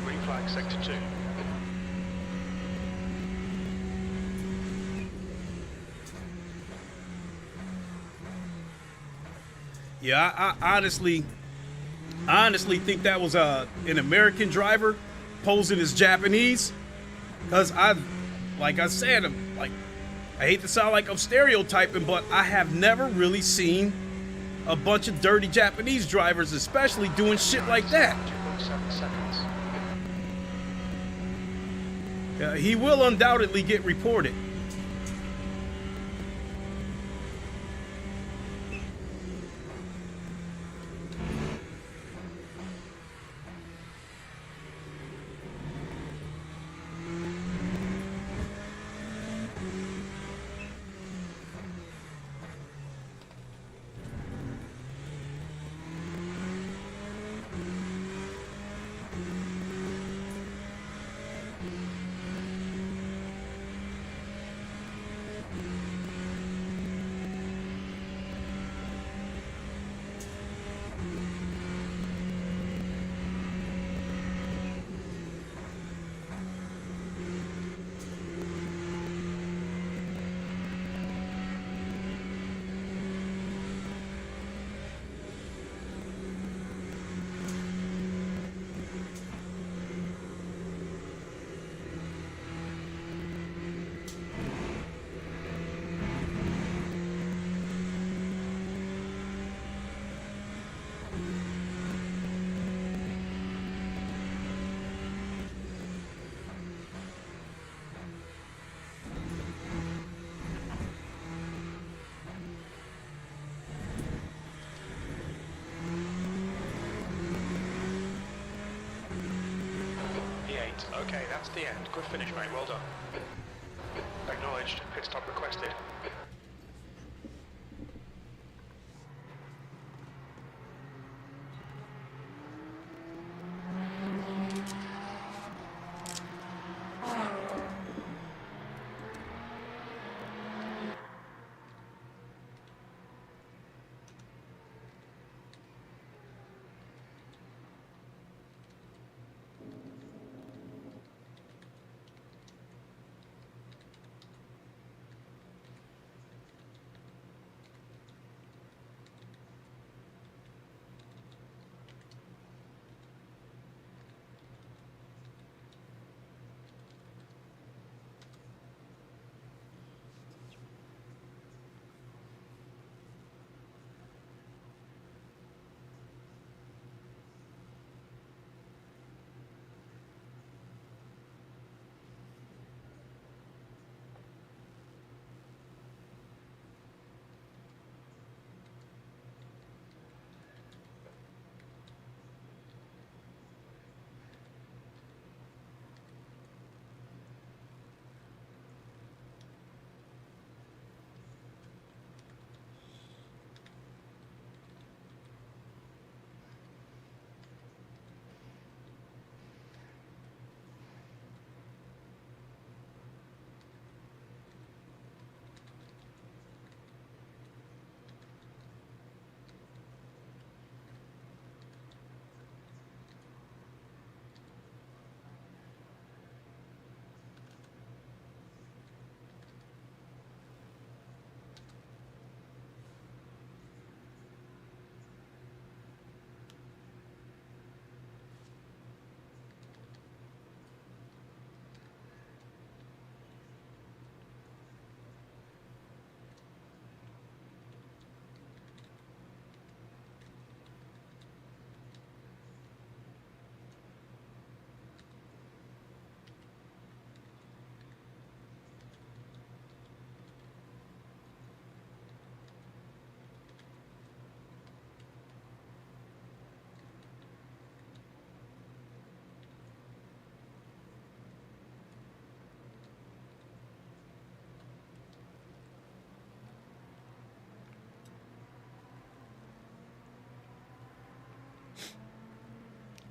Green flag, Sector 2. Yeah, I honestly think that was an American driver posing as Japanese, because like I said, I hate to sound like I'm stereotyping, but I have never really seen a bunch of dirty Japanese drivers, especially doing shit like that. 2.7 seconds. He will undoubtedly get reported. Okay, that's the end. Good finish, mate. Well done. Acknowledged. Pit stop requested.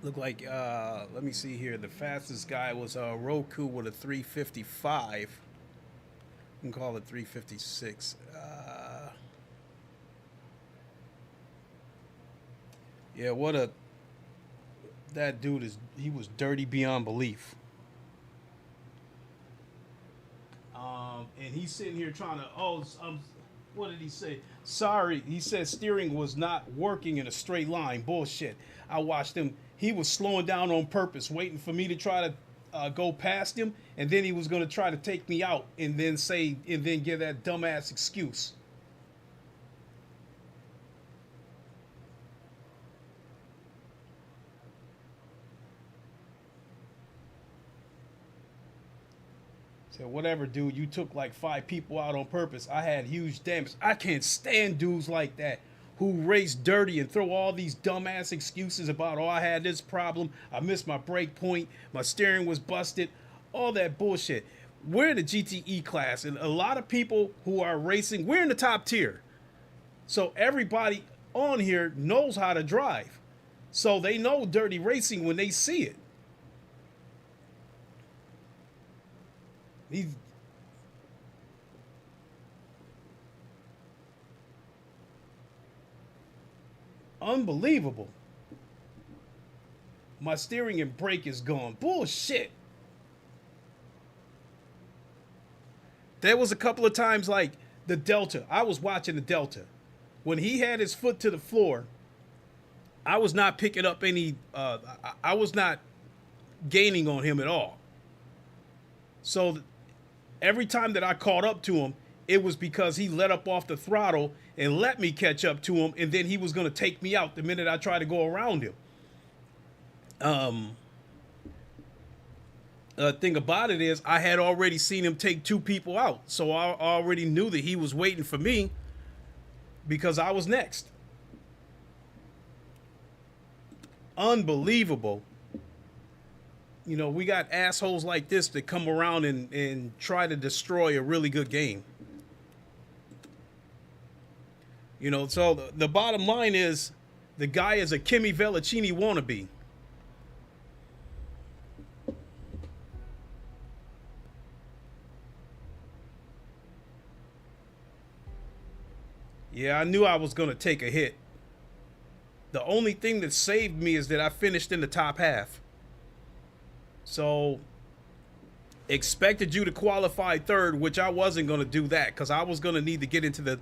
Look like, let me see here. The fastest guy was Roku with a 355. We can call it 356. Yeah, that dude he was dirty beyond belief. And he's sitting here trying to, what did he say? Sorry, he said steering was not working in a straight line. Bullshit. I watched him. He was slowing down on purpose, waiting for me to try to go past him, and then he was going to try to take me out, and then give that dumbass excuse. Said, whatever, dude, you took like 5 people out on purpose. I had huge damage. I can't stand dudes like that who race dirty and throw all these dumbass excuses about, I had this problem, I missed my brake point, my steering was busted, all that bullshit. We're in the GTE class, and a lot of people who are racing, we're in the top tier. So everybody on here knows how to drive. So they know dirty racing when they see it. These unbelievable. My steering and brake is gone. Bullshit. There was a couple of times like the Delta. I was watching the Delta. When he had his foot to the floor, I was not picking up any, I was not gaining on him at all. So every time that I caught up to him, it was because he let up off the throttle and let me catch up to him, and then he was going to take me out the minute I tried to go around him. Thing about it is I had already seen him take 2 people out, so I already knew that he was waiting for me because I was next. Unbelievable. you know, we got assholes like this that come around and try to destroy a really good game. You know, so the bottom line is the guy is a Kimi Vellicini wannabe. Yeah, I knew I was going to take a hit. The only thing that saved me is that I finished in the top half. So, expected you to qualify third, which I wasn't going to do that because I was going to need to get into the...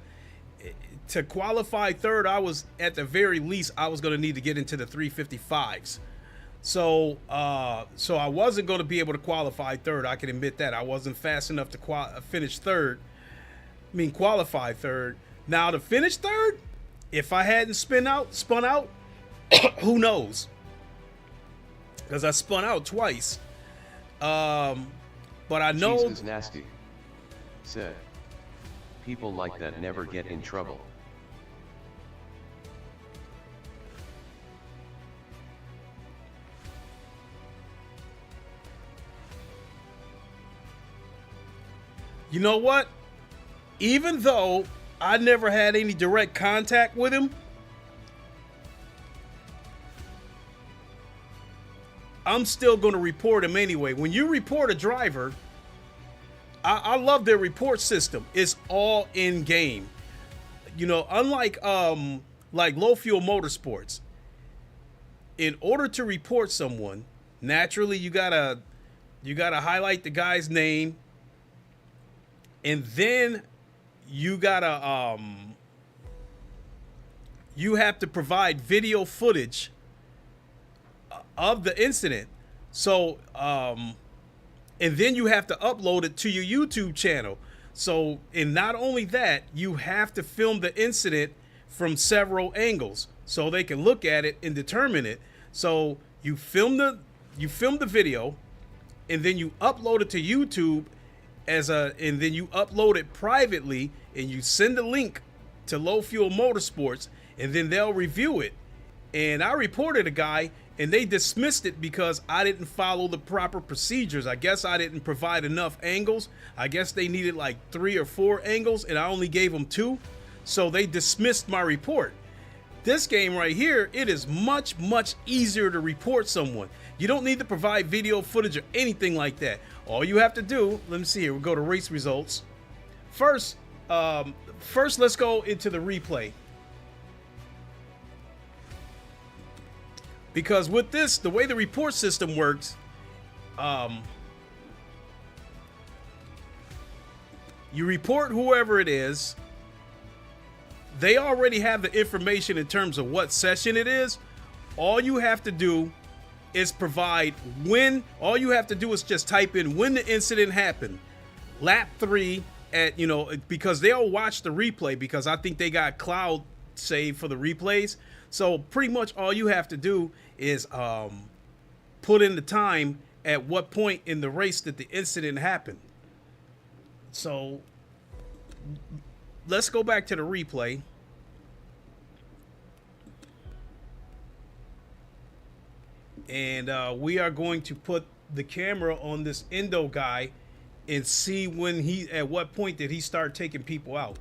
To qualify third, I was, at the very least, I was going to need to get into the 355s. So I wasn't going to be able to qualify third. I can admit that. I wasn't fast enough to finish third. I mean, qualify third. Now, to finish third, if I hadn't spun out, who knows? Because I spun out twice. But I know... Jesus nasty. Said. People like that never get in trouble. You know what? Even though I never had any direct contact with him, I'm still going to report him anyway. When you report a driver, I love their report system. It's all in game. You know, unlike like low fuel motorsports, in order to report someone, naturally you gotta highlight the guy's name, and then you gotta you have to provide video footage of the incident. So and then you have to upload it to your YouTube channel. So, and not only that, you have to film the incident from several angles so they can look at it and determine it. So you film the video, and then you upload it to YouTube and then you upload it privately, and you send a link to Low Fuel Motorsports, and then they'll review it. And I reported a guy, and they dismissed it because I didn't follow the proper procedures. I guess I didn't provide enough angles. I guess they needed like 3 or 4 angles, and I only gave them 2. So they dismissed my report. This game right here, it is much, much easier to report someone. You don't need to provide video footage or anything like that. All you have to do, let me see here, we'll go to race results. First, let's go into the replay. Because with this, the way the report system works, you report whoever it is. They already have the information in terms of what session it is. All you have to do is provide when. All you have to do is just type in when the incident happened. Lap 3 at, you know, because they'll watch the replay, because I think they got cloud save for the replays. So pretty much all you have to do is put in the time at what point in the race that the incident happened. So let's go back to the replay. And we are going to put the camera on this Indo guy and see when at what point did he start taking people out.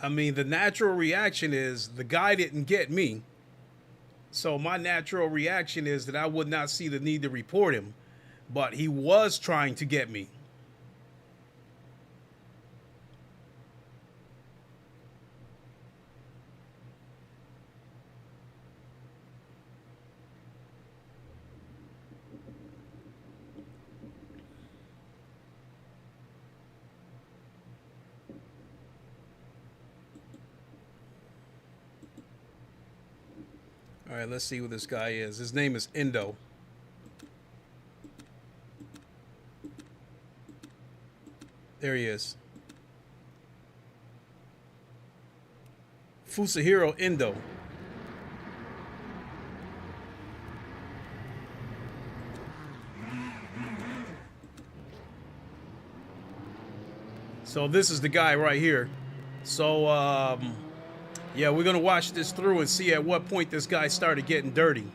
I mean, the natural reaction is the guy didn't get me. So my natural reaction is that I would not see the need to report him, but he was trying to get me. All right, let's see who this guy is. His name is Indo. There he is. Fusahiro Indo. So this is the guy right here. So yeah, we're gonna watch this through and see at what point this guy started getting dirty.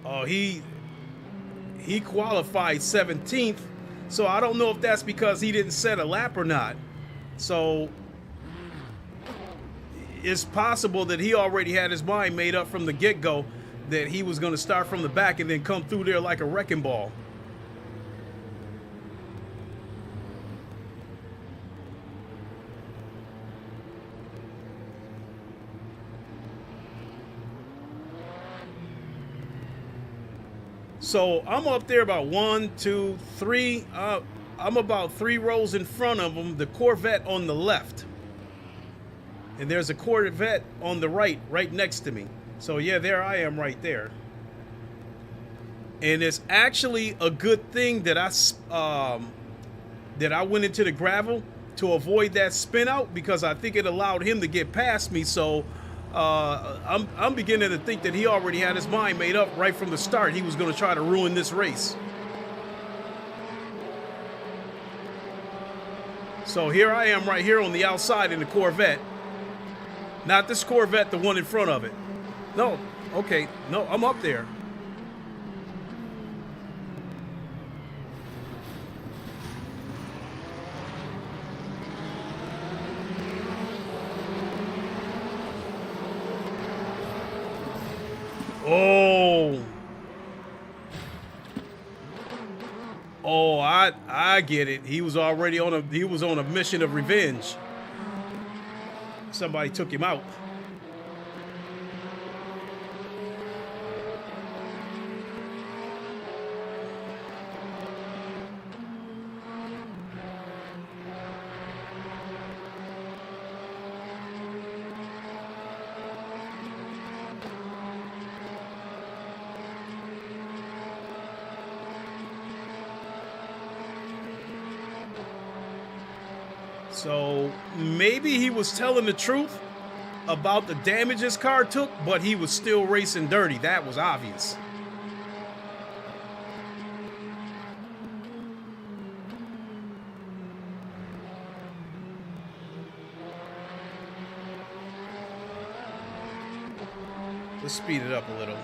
Oh, he qualified 17th, so I don't know if that's because he didn't set a lap or not. So it's possible that he already had his mind made up from the get-go that he was going to start from the back and then come through there like a wrecking ball. So I'm up there about 1, 2, 3. I'm about 3 rows in front of him. The Corvette on the left, and there's a Corvette on the right next to me. So yeah, there I am right there. And it's actually a good thing that I went into the gravel to avoid that spin out, because I think it allowed him to get past me. So I'm beginning to think that he already had his mind made up right from the start. He was going to try to ruin this race. So here I am right here on the outside in the Corvette. Not this Corvette, the one in front of it. No, okay, no, I'm up there. Oh, I get it. He was already on a mission of revenge. Somebody took him out. So maybe he was telling the truth about the damage his car took, but he was still racing dirty. That was obvious. Let's speed it up a little.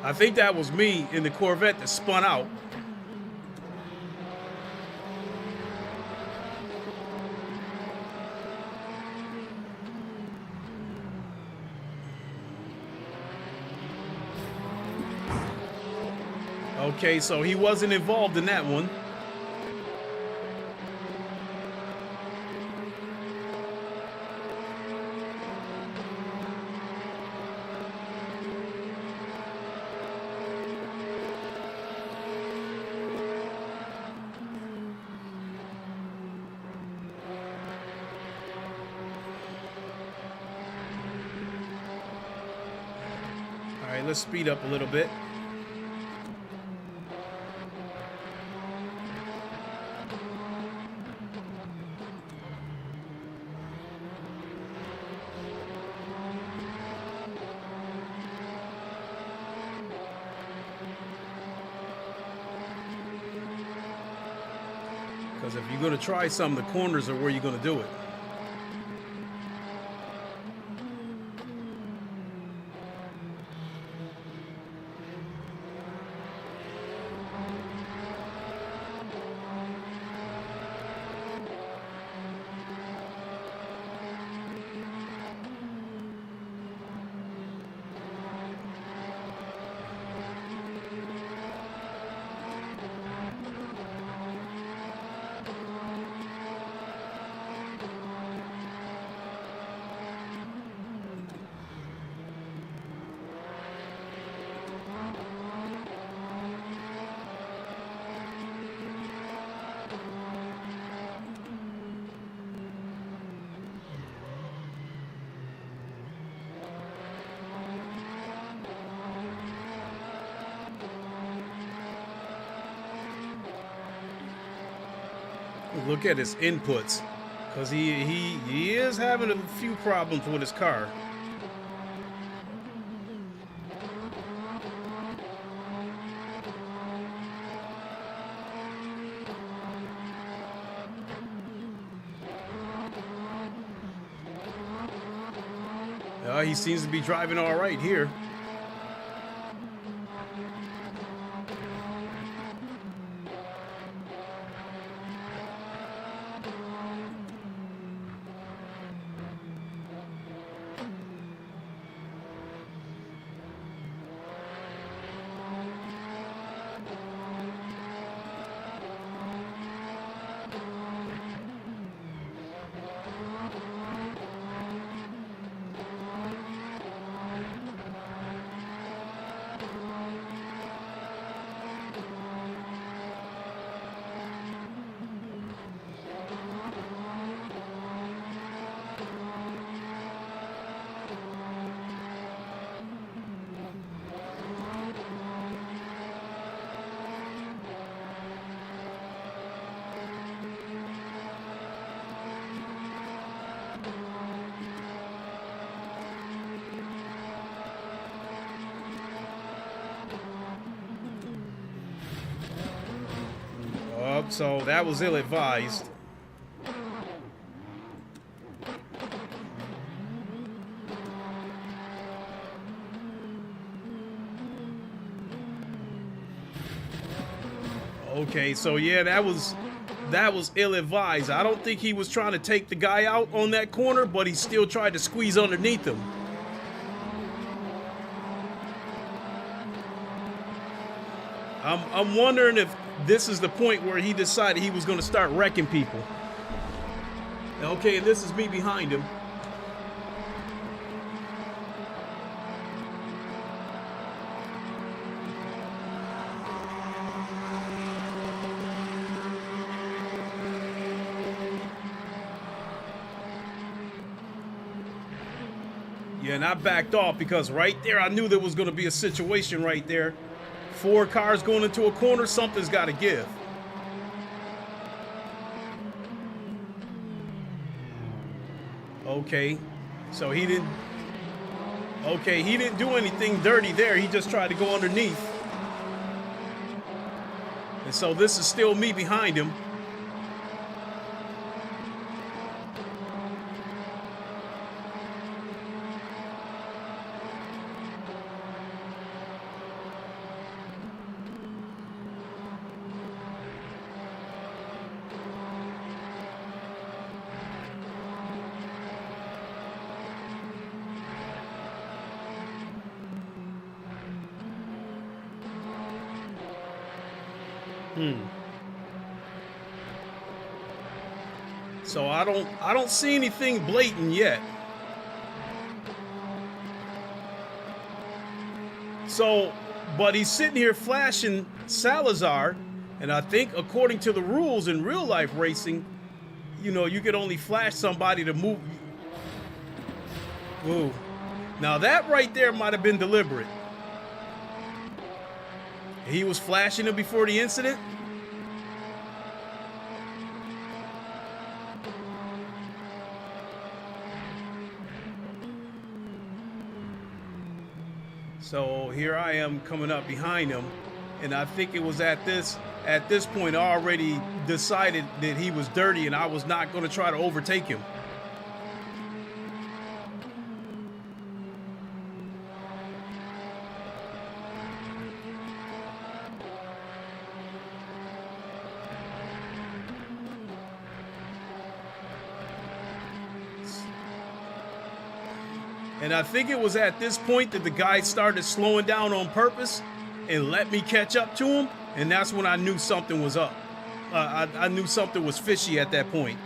I think that was me in the Corvette that spun out. Okay, so he wasn't involved in that one. All right, let's speed up a little bit. Because if you're going to try something, the corners are where you're going to do it. Look at his inputs, because he is having a few problems with his car. He seems to be driving all right here. So that was ill-advised. Okay, so yeah, that was ill-advised. I don't think he was trying to take the guy out on that corner, but he still tried to squeeze underneath him. I'm wondering if this is the point where he decided he was going to start wrecking people. Okay, and this is me behind him. Yeah, and I backed off because right there I knew there was going to be a situation right there. 4 cars going into a corner, something's got to give. Okay, so he didn't do anything dirty there. He just tried to go underneath. And so this is still me behind him. So I don't see anything blatant yet. So, but he's sitting here flashing Salazar, and I think according to the rules in real life racing, you know, you could only flash somebody to move. Ooh. Now that right there might have been deliberate. He was flashing him before the incident. So here I am coming up behind him, and I think it was at this point I already decided that he was dirty and I was not going to try to overtake him. And I think it was at this point that the guy started slowing down on purpose and let me catch up to him. And that's when I knew something was up. I knew something was fishy at that point.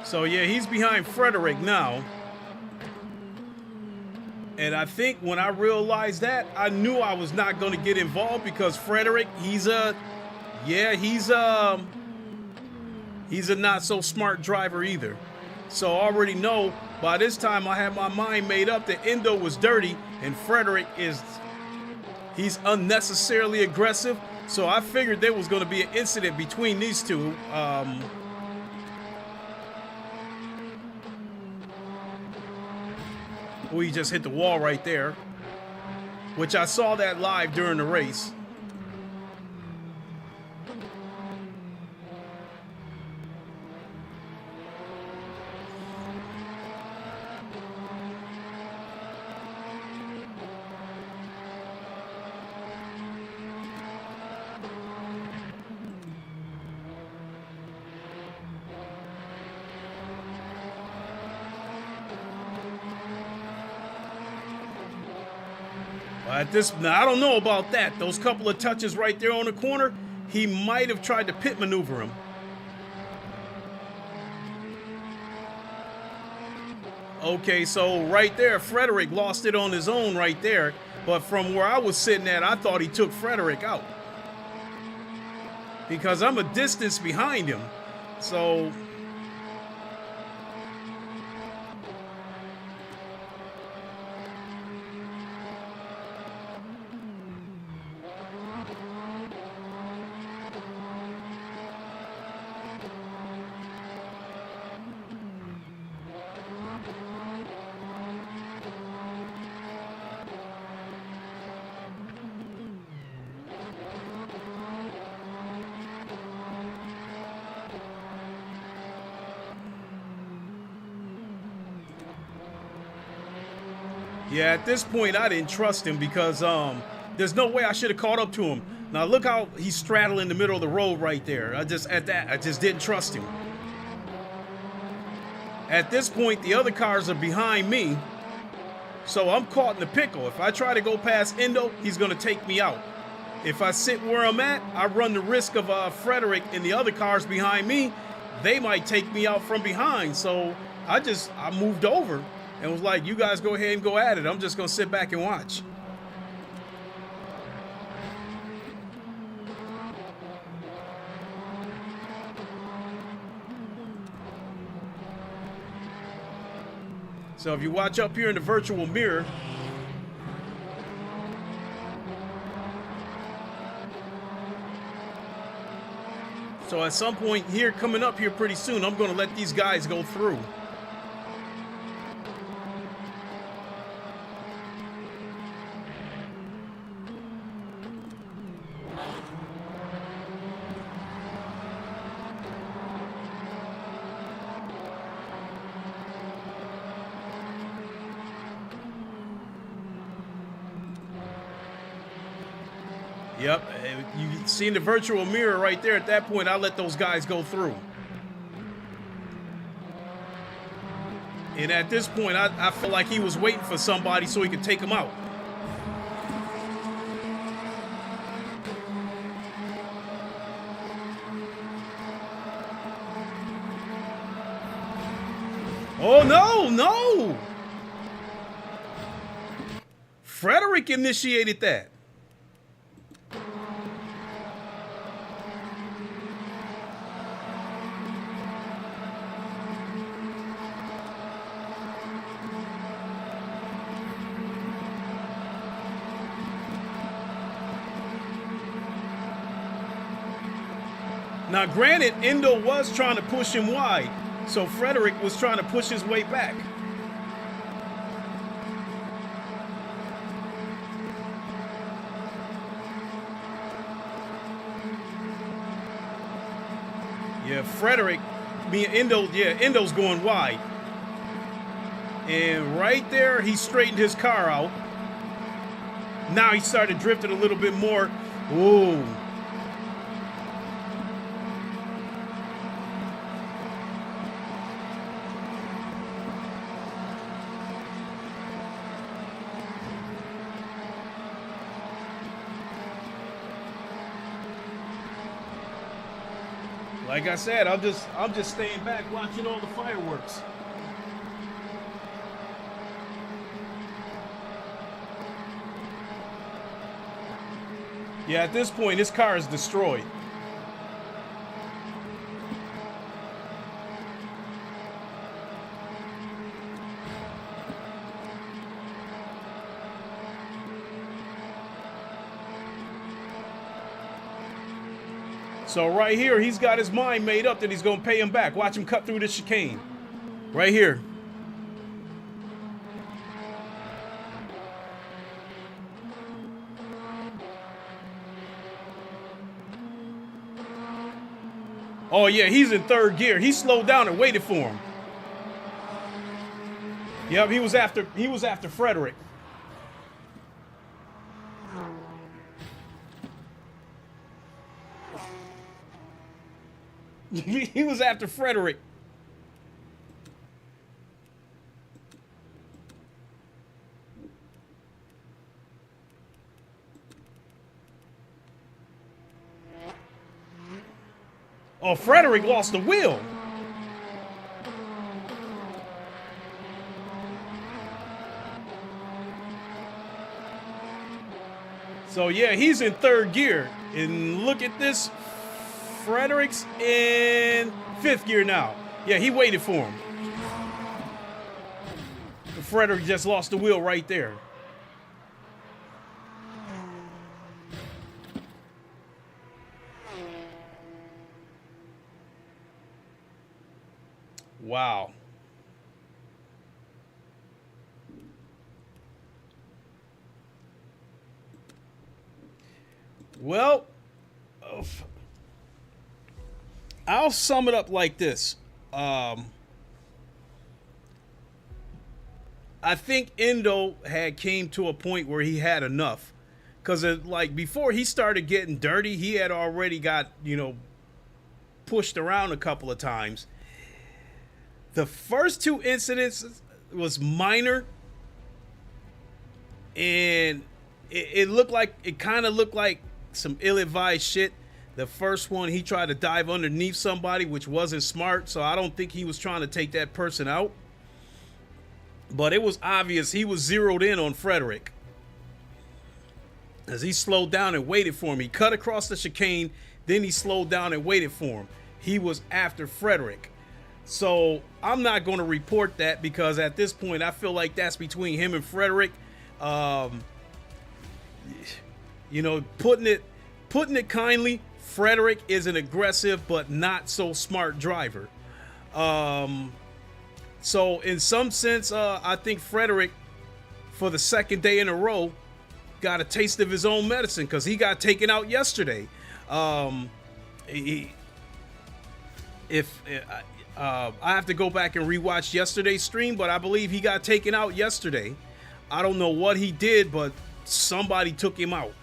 So yeah, he's behind Frederick now. And I think when I realized that, I knew I was not going to get involved because Frederick, he's a not so smart driver either. So I already know by this time I had my mind made up that Endo was dirty and Frederick he's unnecessarily aggressive. So I figured there was going to be an incident between these two. We just hit the wall right there, which I saw that live during the race. Now I don't know about that. Those couple of touches right there on the corner, he might have tried to pit maneuver him. Okay, so right there, Frederick lost it on his own right there. But from where I was sitting at, I thought he took Frederick out. Because I'm a distance behind him. So... yeah, at this point, I didn't trust him because there's no way I should have caught up to him. Now, look how he's straddling the middle of the road right there. I just didn't trust him. At this point, the other cars are behind me, so I'm caught in the pickle. If I try to go past Endo, he's going to take me out. If I sit where I'm at, I run the risk of Frederick and the other cars behind me. They might take me out from behind, so I moved over. And was like, you guys go ahead and go at it. I'm just going to sit back and watch. So if you watch up here in the virtual mirror, so at some point here, coming up here pretty soon, I'm going to let these guys go through. Yep, you see in the virtual mirror right there. At that point, I let those guys go through. And at this point, I felt like he was waiting for somebody so he could take him out. Oh, no, no! Frederick initiated that. Now, granted, Endo was trying to push him wide, so Frederick was trying to push his way back. Yeah, Frederick, Endo's going wide. And right there, he straightened his car out. Now he started drifting a little bit more. Ooh. Like I said, I'm just staying back watching all the fireworks. Yeah, at this point, this car is destroyed. So right here, he's got his mind made up that he's going to pay him back. Watch him cut through the chicane. Right here. Oh yeah, he's in third gear. He slowed down and waited for him. Yep, he was after Frederick. He was after Frederick. Oh, Frederick lost the wheel. So yeah, he's in third gear. And look at this. Frederick's in fifth gear now. Yeah, he waited for him. Frederick just lost the wheel right there. Wow. Well, I'll sum it up like this. I think Endo had came to a point where he had enough. Because like before he started getting dirty, he had already got, pushed around a couple of times. The first two incidents was minor. And it kind of looked like some ill-advised shit. The first one, he tried to dive underneath somebody, which wasn't smart. So I don't think he was trying to take that person out. But it was obvious he was zeroed in on Frederick. As he slowed down and waited for him. He cut across the chicane. Then he slowed down and waited for him. He was after Frederick. So I'm not going to report that because at this point, I feel like that's between him and Frederick. Putting it kindly, Frederick is an aggressive but not so smart driver. So in some sense, I think Frederick, for the second day in a row, got a taste of his own medicine because he got taken out yesterday. I have to go back and rewatch yesterday's stream, but I believe he got taken out yesterday. I don't know what he did, but somebody took him out.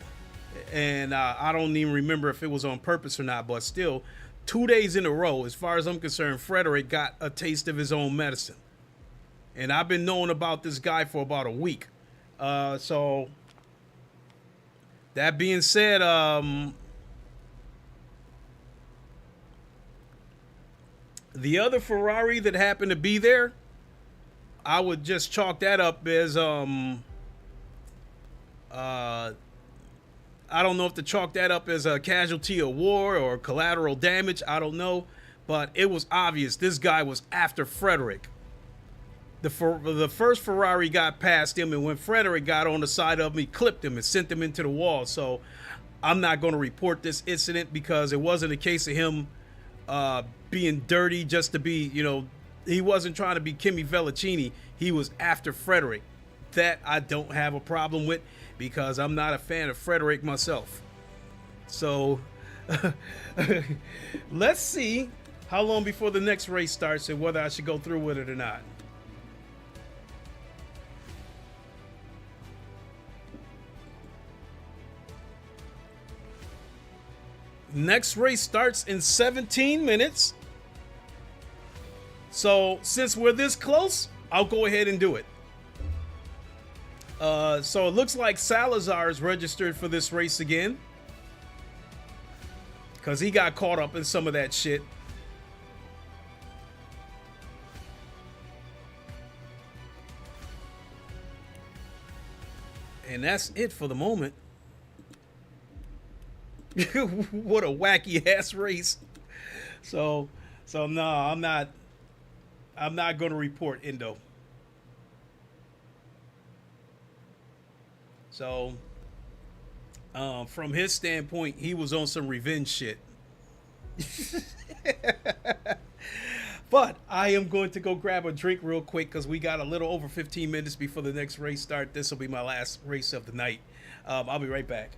And I don't even remember if it was on purpose or not, but still, 2 days in a row, as far as I'm concerned, Frederick got a taste of his own medicine. And I've been knowing about this guy for about a week. So, that being said, the other Ferrari that happened to be there, I would just chalk that up as, I don't know if to chalk that up as a casualty of war or collateral damage. I don't know. But it was obvious this guy was after Frederick. The first Ferrari got past him, and when Frederick got on the side of him, he clipped him and sent him into the wall. So I'm not going to report this incident because it wasn't a case of him being dirty just to be, he wasn't trying to be Kimi Vellicini. He was after Frederick. That I don't have a problem with because I'm not a fan of Frederick myself. So let's see how long before the next race starts and whether I should go through with it or not. Next race starts in 17 minutes. So since we're this close, I'll go ahead and do it. So it looks like Salazar is registered for this race again. Because he got caught up in some of that shit. And that's it for the moment. What a wacky ass race. So no, I'm not going to report Endo. So from his standpoint, he was on some revenge shit. But I am going to go grab a drink real quick because we got a little over 15 minutes before the next race start. This will be my last race of the night. I'll be right back.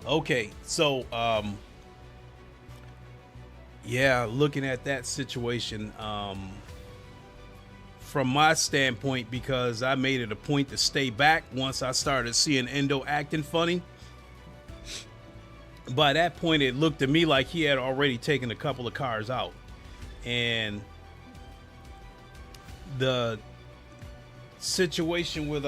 Okay, so yeah, looking at that situation from my standpoint, because I made it a point to stay back once I started seeing Endo acting funny. By that point, it looked to me like he had already taken a couple of cars out, and the situation with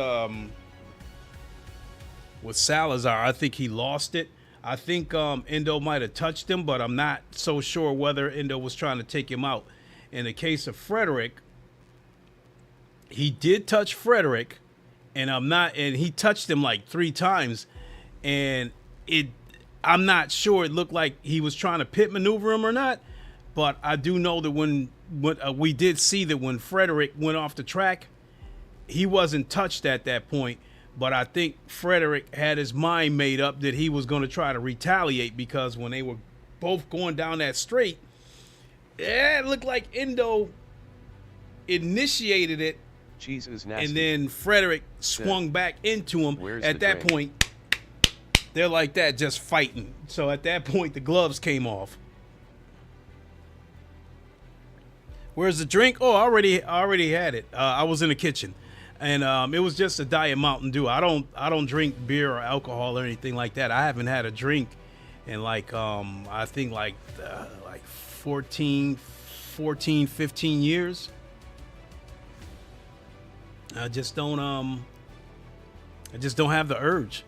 Salazar, I think he lost it. I think Endo might have touched him, but I'm not so sure whether Endo was trying to take him out. In the case of Frederick, he did touch Frederick, and he touched him like 3 times, and I'm not sure. It looked like he was trying to pit maneuver him or not, but I do know that we did see that when Frederick went off the track, he wasn't touched at that point. But I think Frederick had his mind made up that he was going to try to retaliate, because when they were both going down that straight, it looked like Endo initiated it. Jesus, nasty. And then Frederick swung back into him. At that point, they're like that, just fighting. So at that point, the gloves came off. Where's the drink? Oh, I already had it. I was in the kitchen. And it was just a Diet Mountain Dew. I don't drink beer or alcohol or anything like that. I haven't had a drink in I think like 14, 15 years. I just don't have the urge.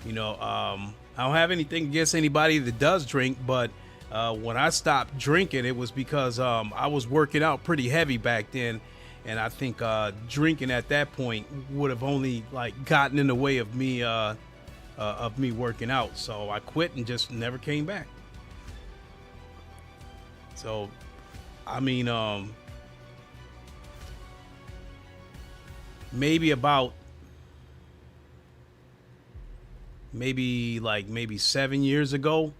I don't have anything against anybody that does drink, but when I stopped drinking, it was because I was working out pretty heavy back then. And I think drinking at that point would have only gotten in the way of me working out. So I quit and just never came back. So, I mean, maybe 7 years ago,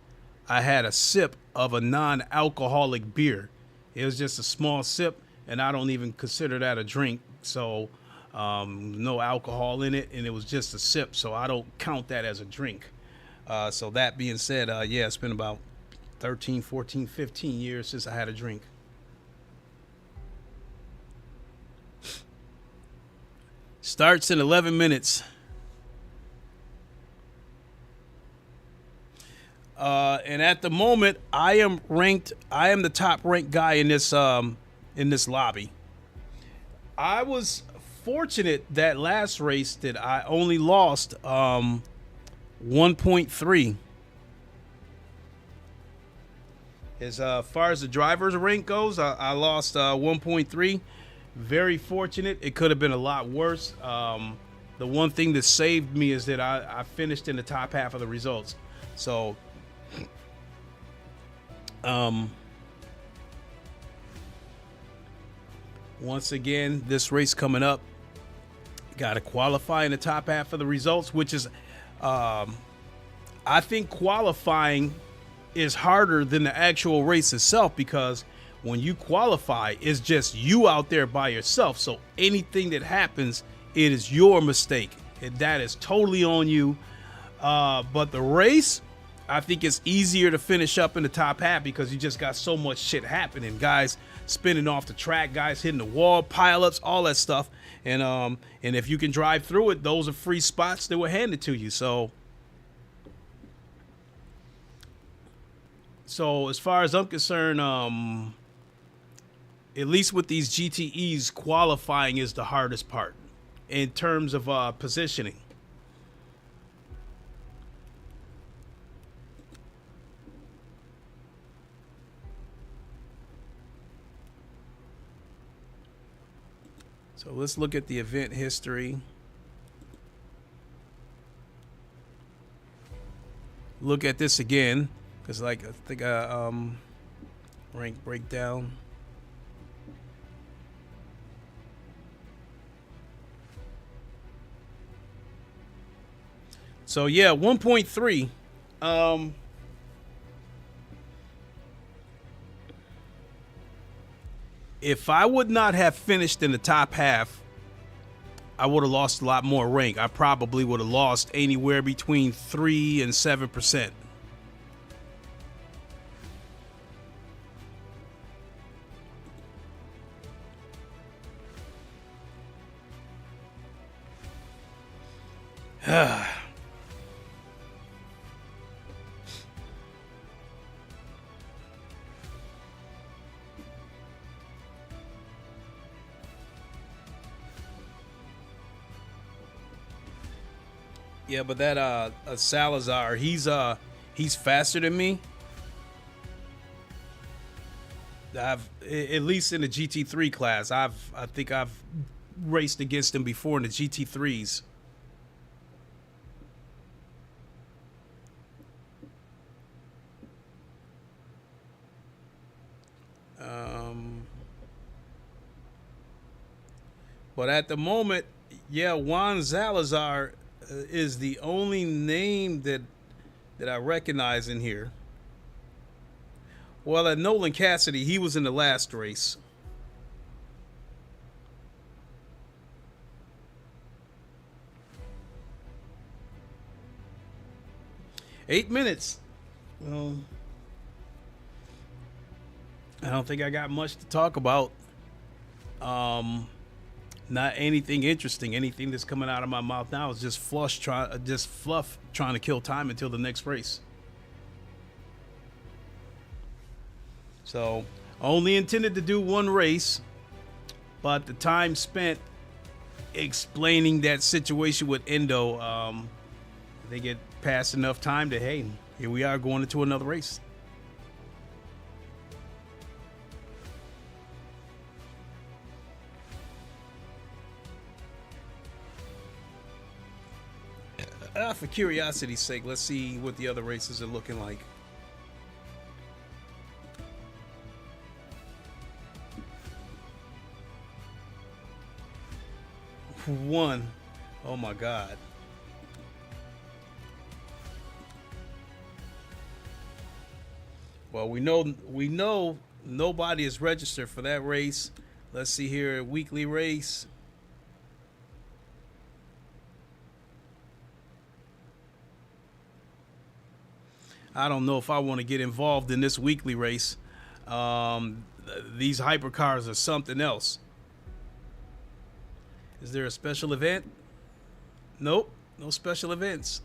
I had a sip of a non-alcoholic beer. It was just a small sip, and I don't even consider that a drink. So, no alcohol in it, and it was just a sip, so I don't count that as a drink. So that being said, yeah, it's been about 13, 14, 15 years since I had a drink. Starts in 11 minutes. And at the moment, I am the top ranked guy in this lobby. I was fortunate that last race that I only lost 1.3. As far as the driver's rank goes, I lost 1.3. Very fortunate. It could have been a lot worse. The one thing that saved me is that I finished in the top half of the results. So, once again, this race coming up, got to qualify in the top half of the results, which is, I think qualifying is harder than the actual race itself, because when you qualify, it's just you out there by yourself. So anything that happens, it is your mistake, and that is totally on you. But the race, I think it's easier to finish up in the top half because you just got so much shit happening. Guys spinning off the track, guys hitting the wall, pileups, all that stuff. And if you can drive through it, those are free spots that were handed to you. So as far as I'm concerned, at least with these GTEs, qualifying is the hardest part in terms of positioning. So let's look at the event history. Look at this again, because I think rank breakdown. So yeah, 1.3. If I would not have finished in the top half, I would have lost a lot more rank. I probably would have lost anywhere between 3 and 7%. Yeah, but that Salazar, he's faster than me. At least in the GT3 class, I think I've raced against him before in the GT3s. But at the moment, yeah, Juan Salazar is the only name that I recognize in here. Well, Nolan Cassidy, he was in the last race. Eight minutes. Well, I don't think I got much to talk about. Not anything interesting. Anything that's coming out of my mouth now is just fluff trying to kill time until the next race. So, only intended to do one race, but the time spent explaining that situation with Endo, they get past enough time to, hey, here we are going into another race. For curiosity's sake, let's see what the other races are looking like. one. Oh my God. Well, we know nobody is registered for that race. Let's see here, weekly race. I don't know if I want to get involved in this weekly race. These hypercars are something else. Is there a special event? Nope, no special events.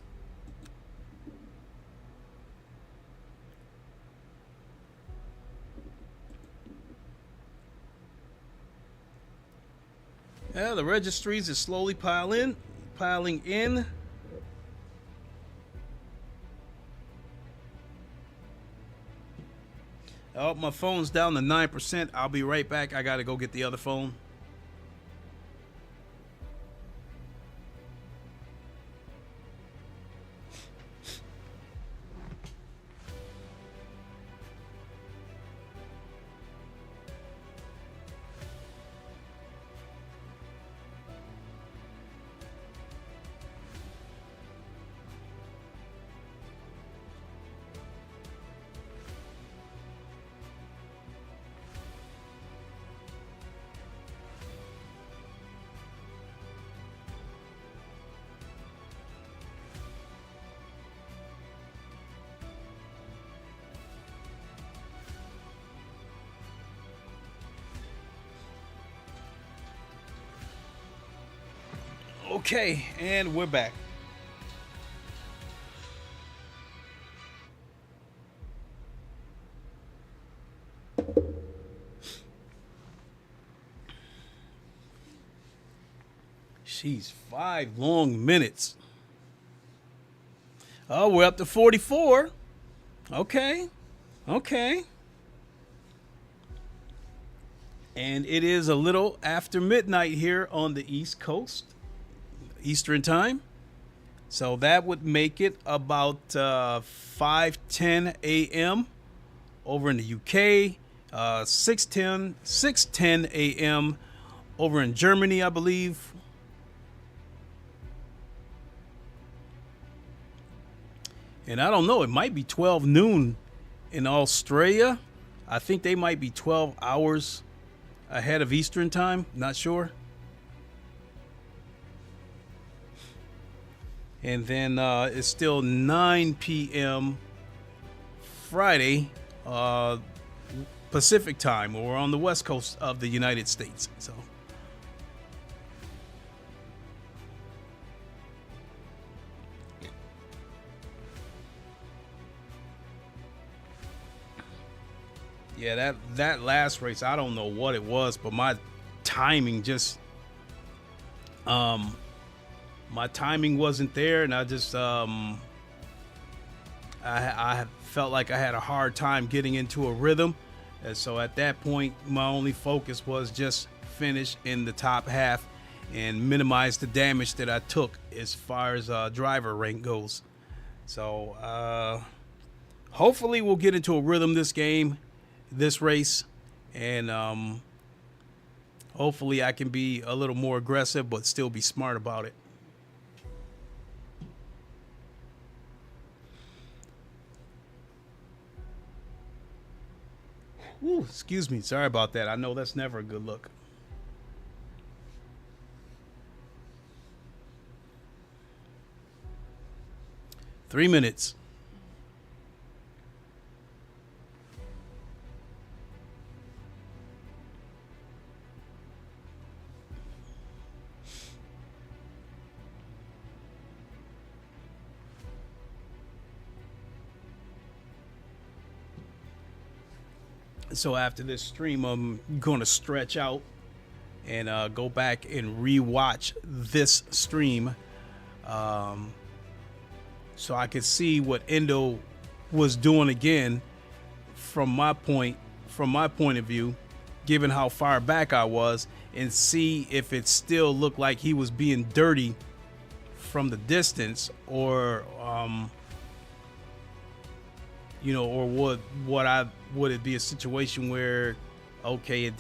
Yeah, the registries is slowly piling in. Oh, my phone's down to 9%. I'll be right back. I gotta go get the other phone. Okay, and we're back. Jeez, 5 long minutes. Oh, we're up to 44. Okay. And it is a little after midnight here on the East Coast, Eastern time. So that would make it about 5:10 a.m. over in the UK, 6:10 a.m. over in Germany, I believe. And I don't know, it might be 12 noon in Australia. I think they might be 12 hours ahead of Eastern time, not sure. And then it's still 9 p.m. Friday, Pacific time, or on the west coast of the United States. So yeah, that last race, I don't know what it was, but my timing just my timing wasn't there, and I just I felt like I had a hard time getting into a rhythm. And so at that point, my only focus was just finish in the top half and minimize the damage that I took as far as driver rank goes. So hopefully we'll get into a rhythm this race, and hopefully I can be a little more aggressive but still be smart about it. Ooh, excuse me, sorry about that. I know that's never a good look. Three minutes. So after this stream, I'm going to stretch out and go back and re-watch this stream, so I could see what Endo was doing again from my point of view, given how far back I was, and see if it still looked like he was being dirty from the distance, or or would it be a situation where, okay, it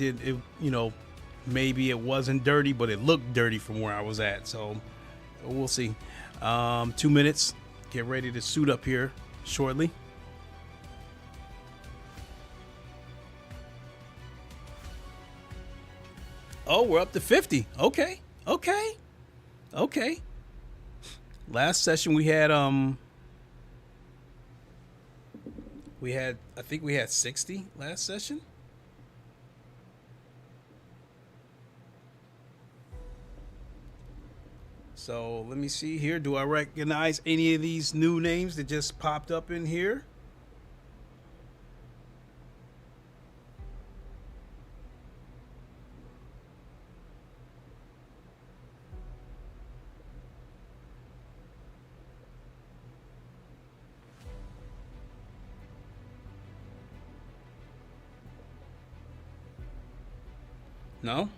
maybe it wasn't dirty, but it looked dirty from where I was at. So we'll see. 2 minutes. Get ready to suit up here shortly. Oh, we're up to 50. Okay. Last session we had I think we had 60 last session. So let me see here. Do I recognize any of these new names that just popped up in here? No?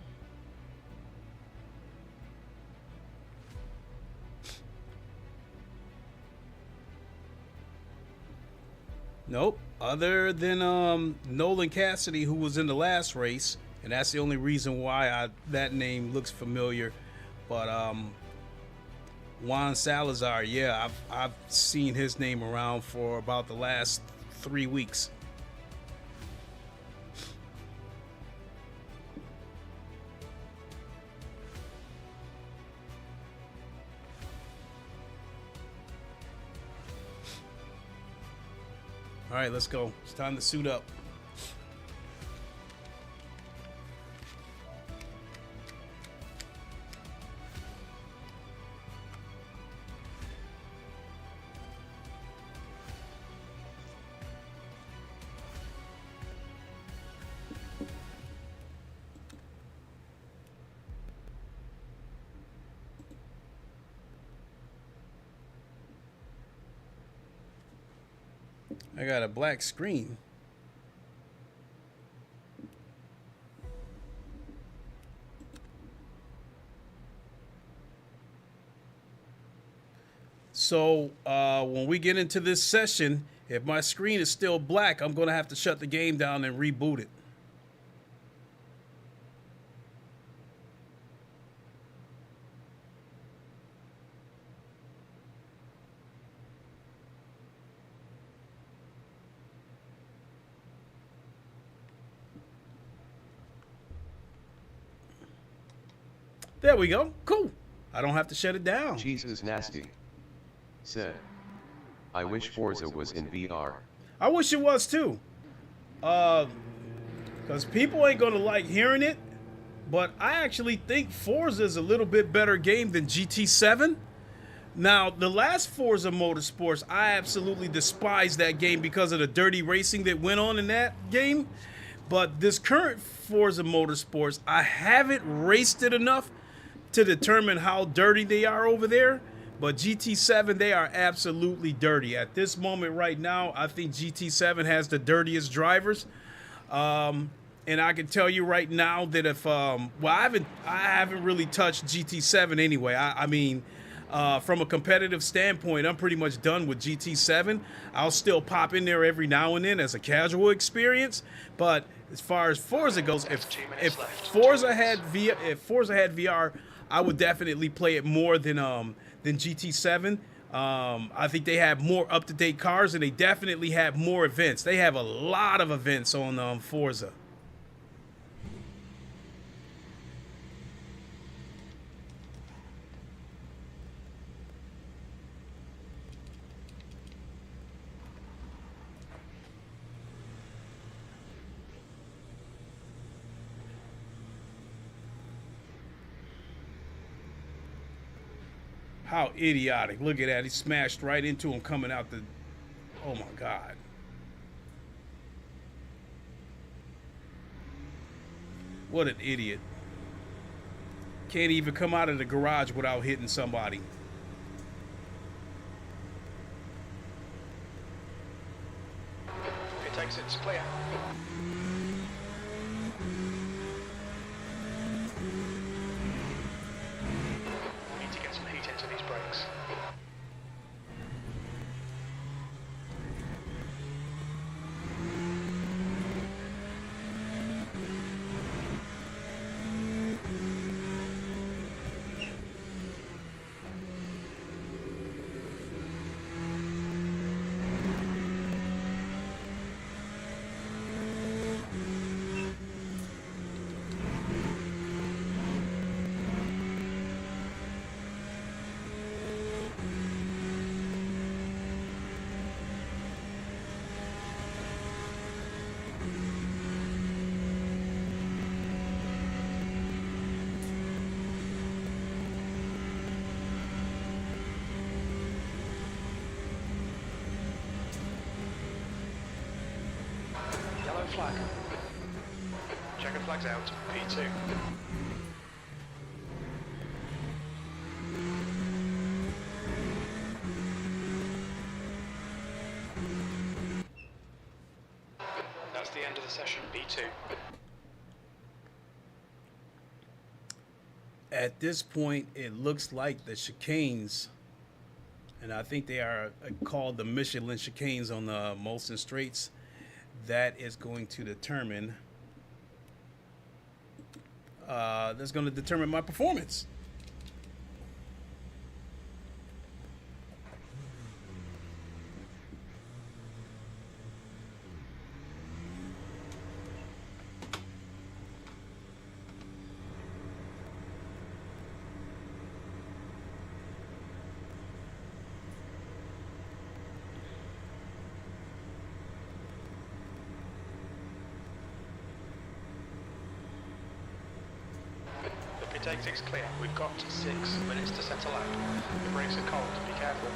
Nope. Other than Nolan Cassidy, who was in the last race, and that's the only reason why that name looks familiar. But Juan Salazar, yeah, I've seen his name around for about the last 3 weeks. All right, let's go. It's time to suit up. I got a black screen. So when we get into this session, if my screen is still black, I'm going to have to shut the game down and reboot it. There we go. Cool. I don't have to shut it down. Jesus Nasty said, I wish Forza was in VR. I wish it was too. Because people ain't going to like hearing it. But I actually think Forza is a little bit better game than GT7. Now, the last Forza Motorsports, I absolutely despise that game because of the dirty racing that went on in that game. But this current Forza Motorsports, I haven't raced it enough to determine how dirty they are over there. But GT7, they are absolutely dirty. At this moment right now, I think GT7 has the dirtiest drivers. And I can tell you right now that if, well, I haven't really touched GT7 anyway. I mean, from a competitive standpoint, I'm pretty much done with GT7. I'll still pop in there every now and then as a casual experience. But as far as Forza goes, if Forza had VR, I would definitely play it more than GT7. I think they have more up-to-date cars, and they definitely have more events. They have a lot of events on Forza. How idiotic. Look at that. He smashed right into him coming out the... Oh, my God. What an idiot. Can't even come out of the garage without hitting somebody. It takes its clear. flag. Checker flag's out. P2. That's the end of the session. P2. At this point, it looks like the chicanes, and I think they are called the Michelin chicanes on the Molson Straights, that is going to determine my performance. The exit's clear. We've got 6 minutes to settle out. The brakes are cold. Be careful.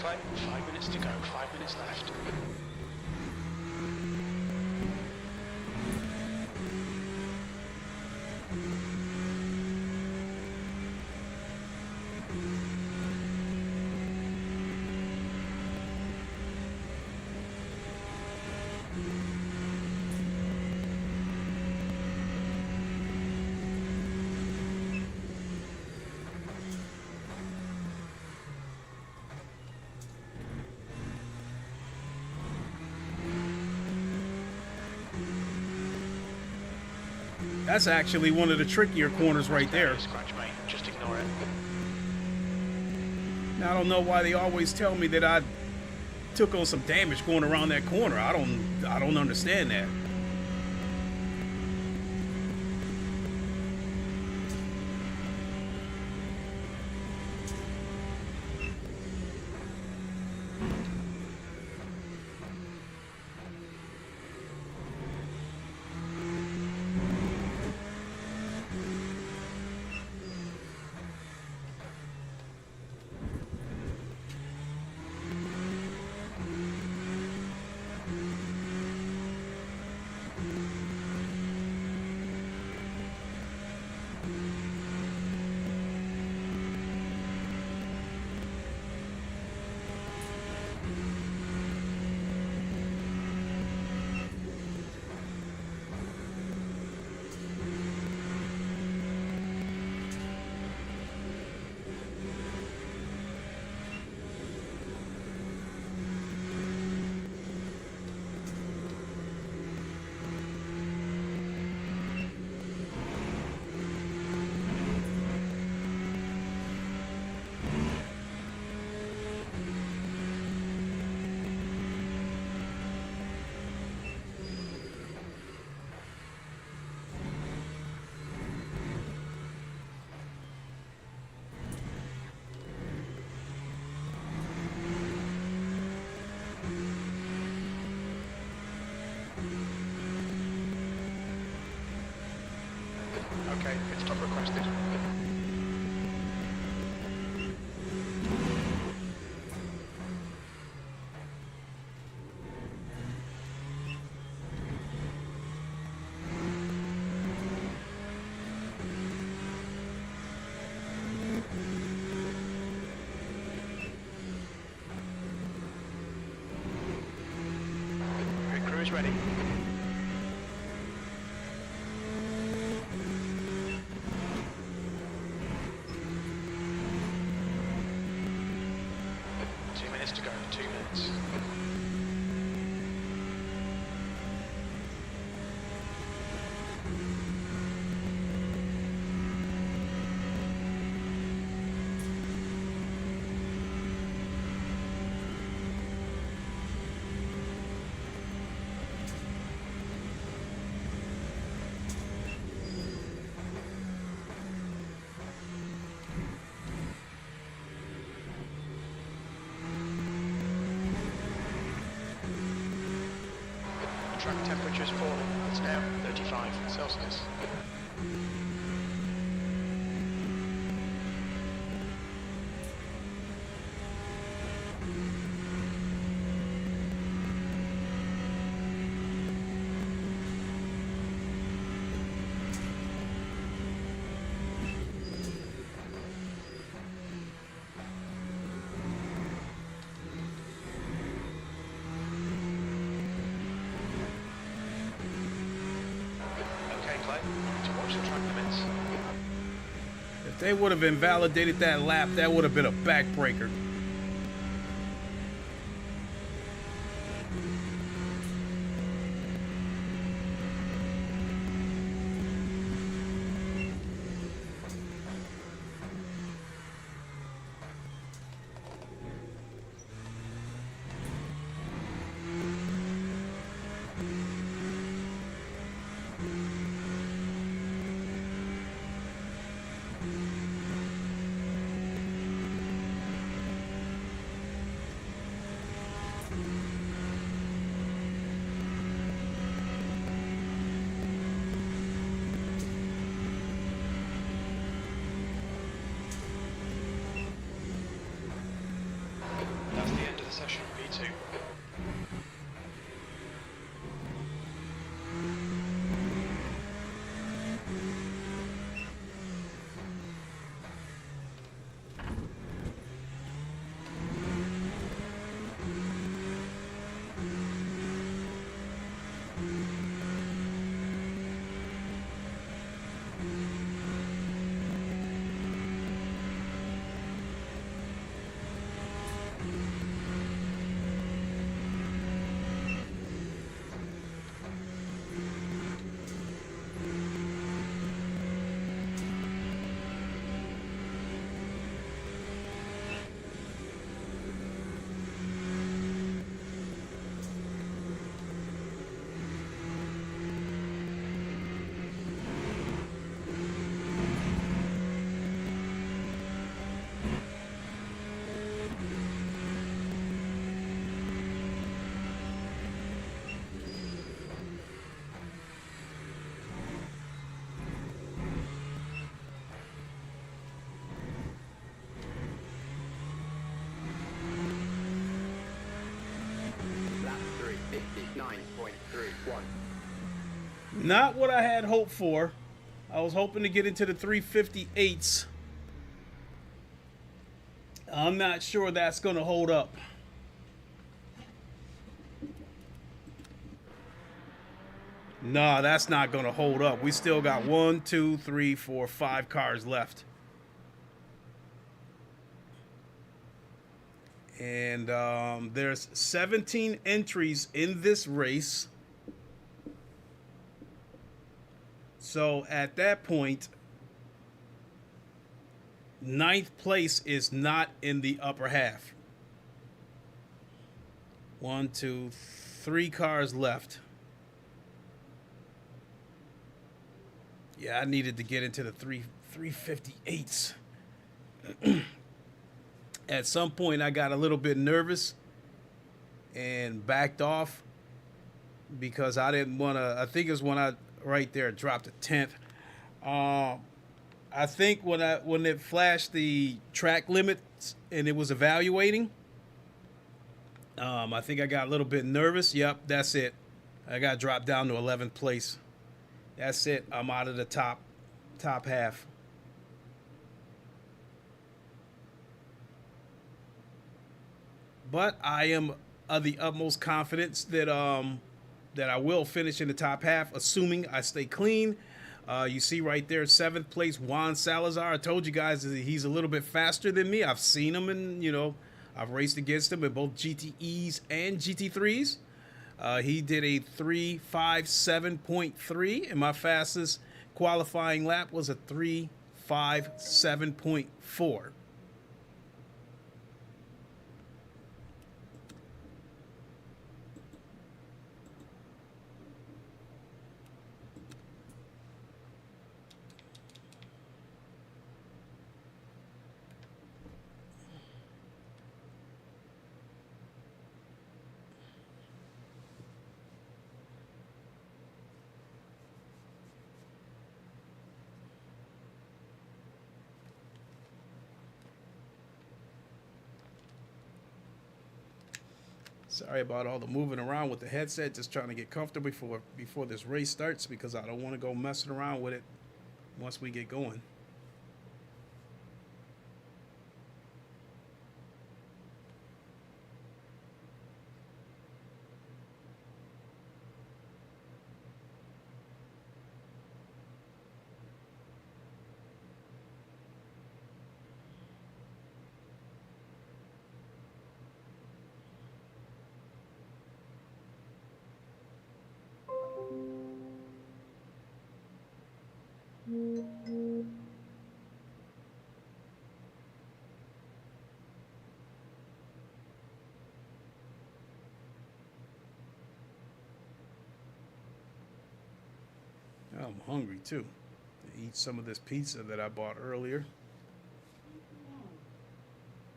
Clay, 5 minutes to go, 5 minutes left. That's actually one of the trickier corners right there. Scratch, mate. Just ignore it. Now, I don't know why they always tell me that I took on some damage going around that corner. I don't understand that. is ready. To go, 2 minutes. Track temperature is falling. It's now 35 Celsius. To watch the track limits. If they would have invalidated that lap, that would have been a backbreaker. That's the end of the session, V2. Lap 3:59.31. Not what I had hoped for. I was hoping to get into the 358s. I'm not sure that's going to hold up. Nah, that's not going to hold up. We still got 1, 2, 3, 4, 5 cars left. And there's 17 entries in this race. So at that point, 9th place is not in the upper half. 1, 2, 3 cars left. Yeah, I needed to get into the 358s. At some point, I got a little bit nervous and backed off because I didn't want to. I think it's when I right there dropped a 10th. I think when it flashed the track limits and it was evaluating, I think I got a little bit nervous. Yep, that's it. I got dropped down to 11th place. That's it. I'm out of the top half. But I am of the utmost confidence that that I will finish in the top half, assuming I stay clean. You see right there, 7th place, Juan Salazar. I told you guys that he's a little bit faster than me. I've seen him, and I've raced against him in both GTEs and GT3s. He did a 3:57.3, and my fastest qualifying lap was a 3:57.4. Sorry about all the moving around with the headset, just trying to get comfortable before this race starts, because I don't want to go messing around with it once we get going. I'm hungry too. Eat some of this pizza that I bought earlier.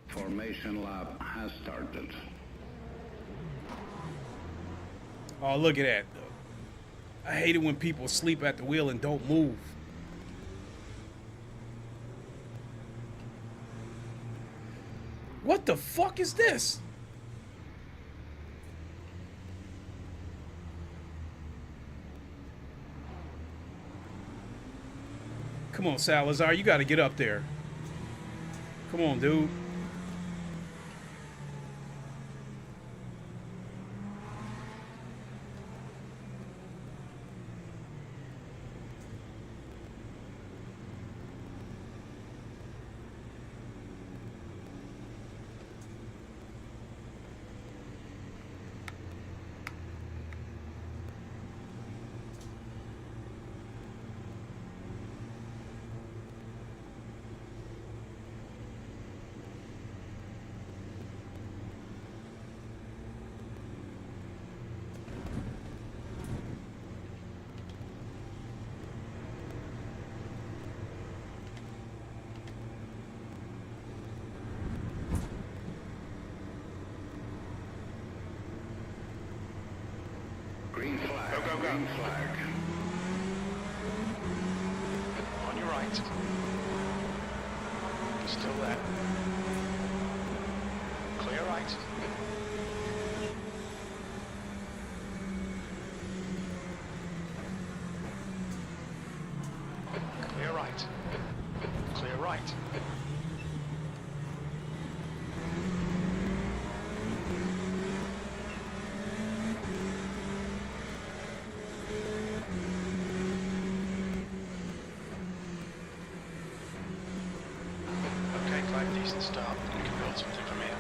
Formation lap has started. Oh, look at that. I hate it when people sleep at the wheel and don't move. What the fuck is this? Come on, Salazar, you got to get up there. Come on, dude. Green flag. Go, go, go. Green flag. On your right. Still there. Clear right. Clear right. Clear right. Decent start. We can build something from here.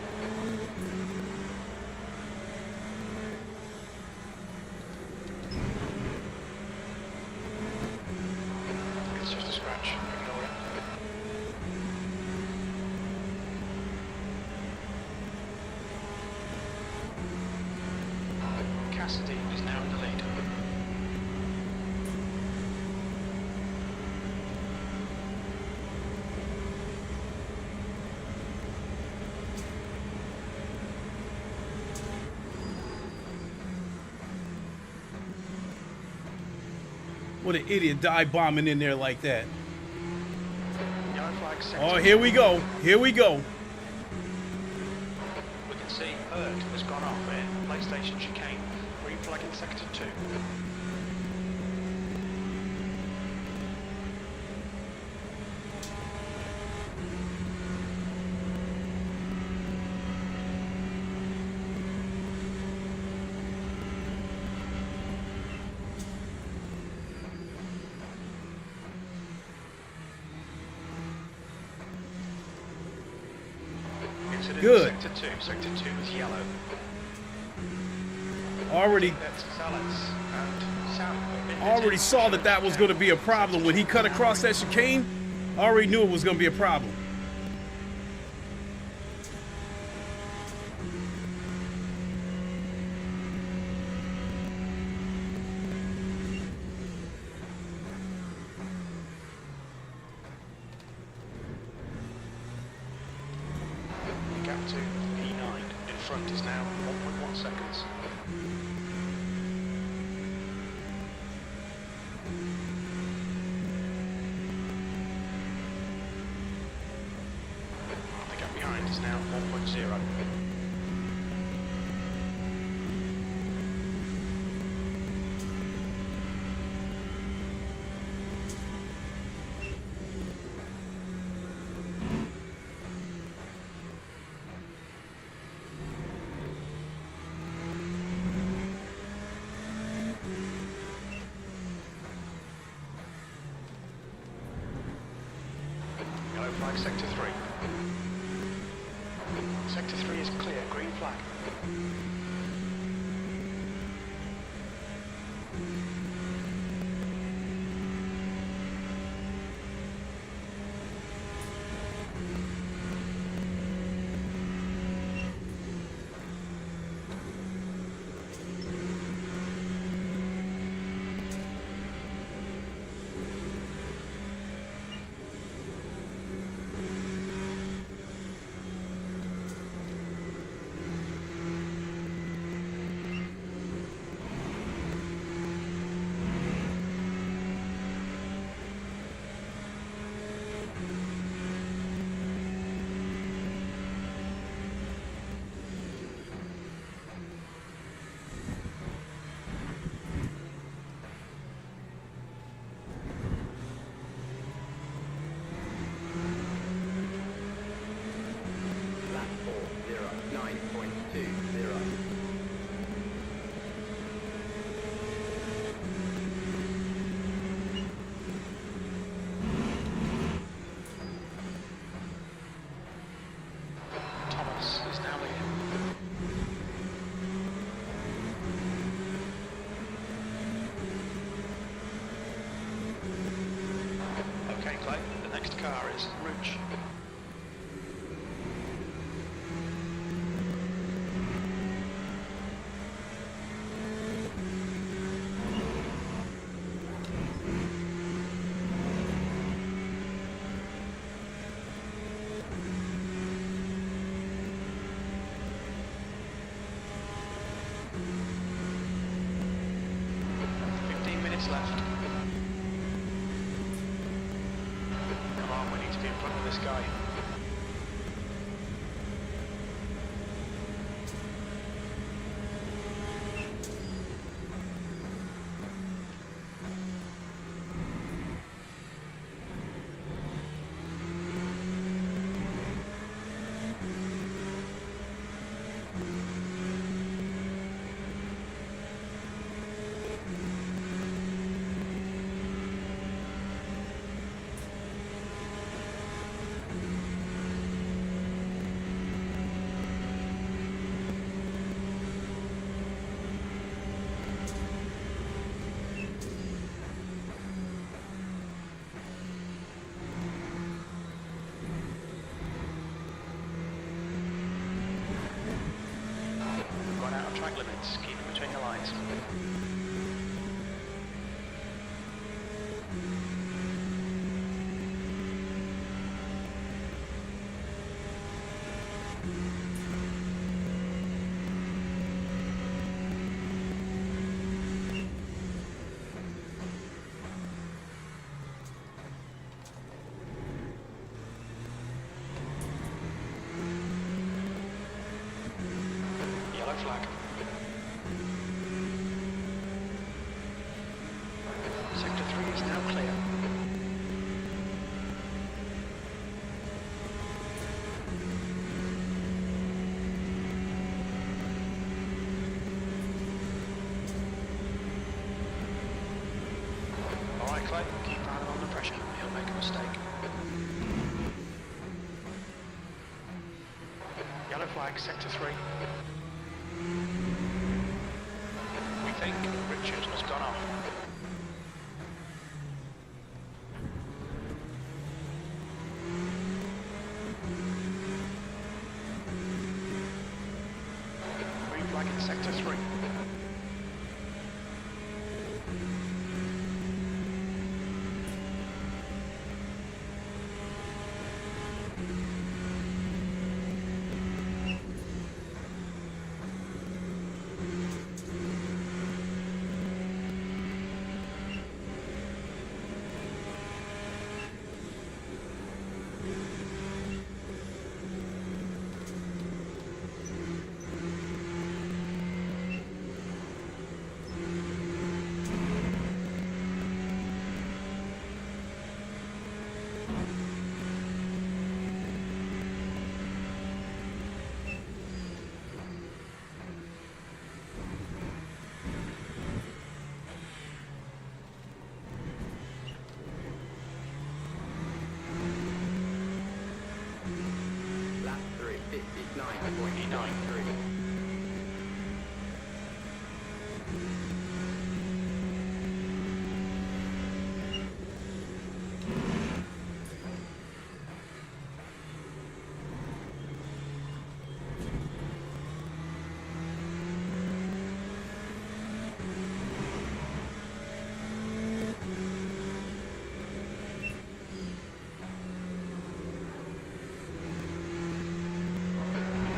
It's just a scratch. Ignore it. Cassidy is now in the lead. What an idiot dive bombing in there like that. Yellow flag sector. Oh, here we go. Here we go. We can see Herd has gone off in PlayStation chicane. Green flag in sector 2. Good. Sector 2 is yellow. Already That's Salets and Sam. already saw that that was going to be a problem. When he cut across that chicane, I already knew it was going to be a problem. Gap to P9 in front is now 1.1 seconds. The gap behind is now 1.0. Yellow flag, sector 3. Sector 3 is clear, green flag. Lap 4, 9.20. Thomas is now leading. Okay, Clay, the next car is Rooch. Left. Come on, we need to be in front of this guy. Gone out of track limits, keep it between the lines. Yellow flag. Sector 3 is now clear. Alright Clay, keep Rysen under pressure, he'll make a mistake. Yellow flag sector 3. We think Richard has gone off. Green flag in sector 3. Lap 3, 59.93.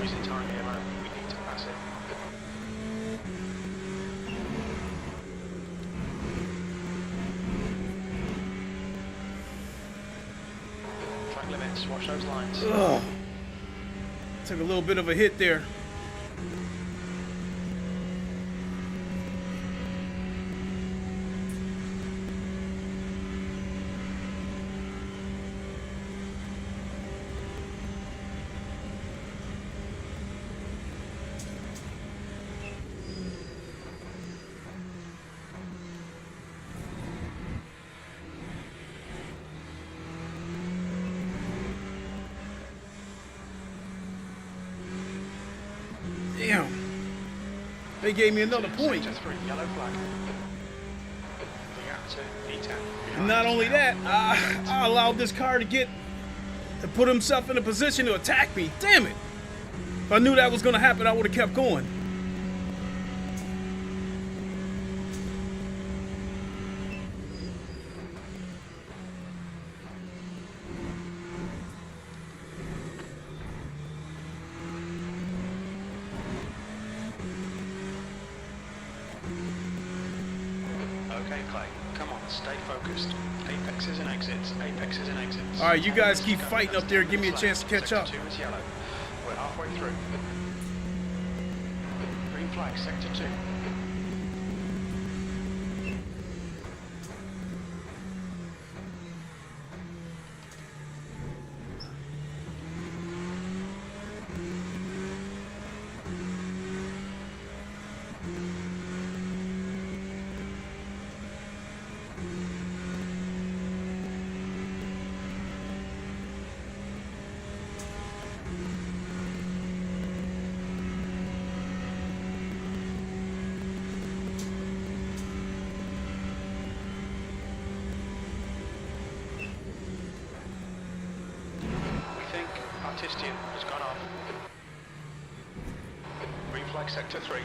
Losing time here, man. We need to pass it. Track limits, watch those lines. Ugh. Took a little bit of a hit there. Damn. They gave me another point. Sector 3, yellow flag. The gap to E10. And not only that, I allowed this car to put himself in a position to attack me. Damn it. If I knew that was going to happen, I would have kept going. Okay, Clay, come on, stay focused. Apexes and exits, apexes and exits. All right, you guys keep fighting up there. Give me a chance to catch up. Sector 2 is yellow. We're halfway through. Green flag, sector 2. Artistian has gone off. Green flag sector 3.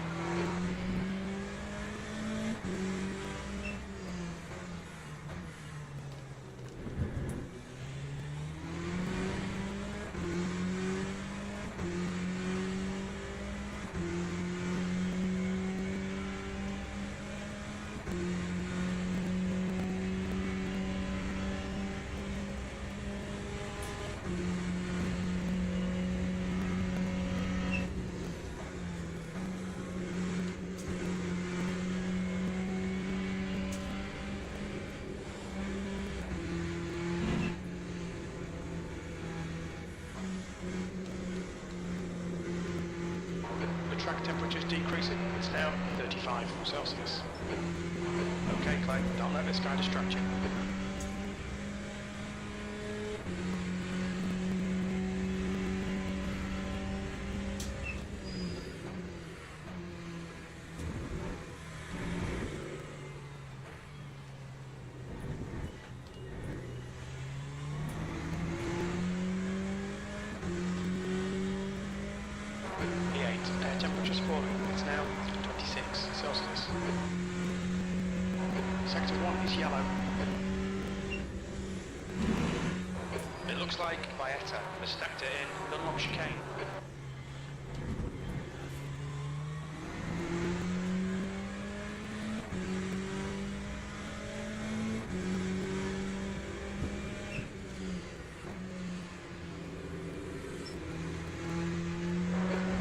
Track temperature's decreasing. It's now 35 Celsius. Okay, Clay, don't let this guy distract you. Sector 1 is yellow. It looks like Vieta has stepped it in Dunlop chicane.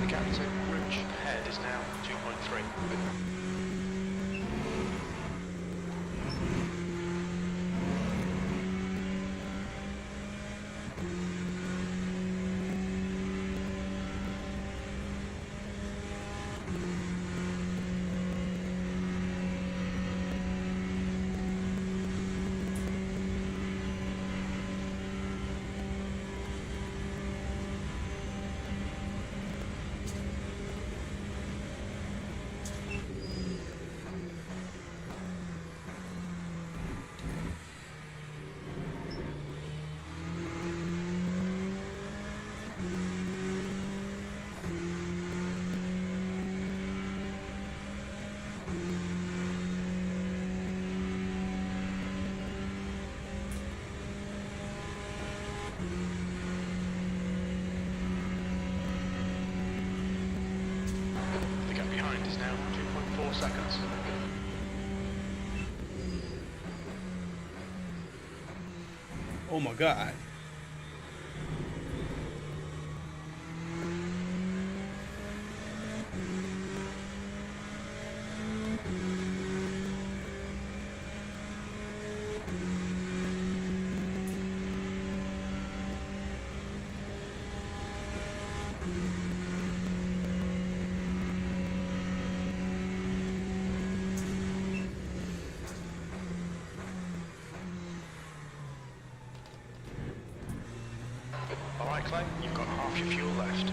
The gap to Rouge ahead is now 2.3. The gap behind is now 2.4 seconds. Oh my God. Alright Clay, you've got half your fuel left.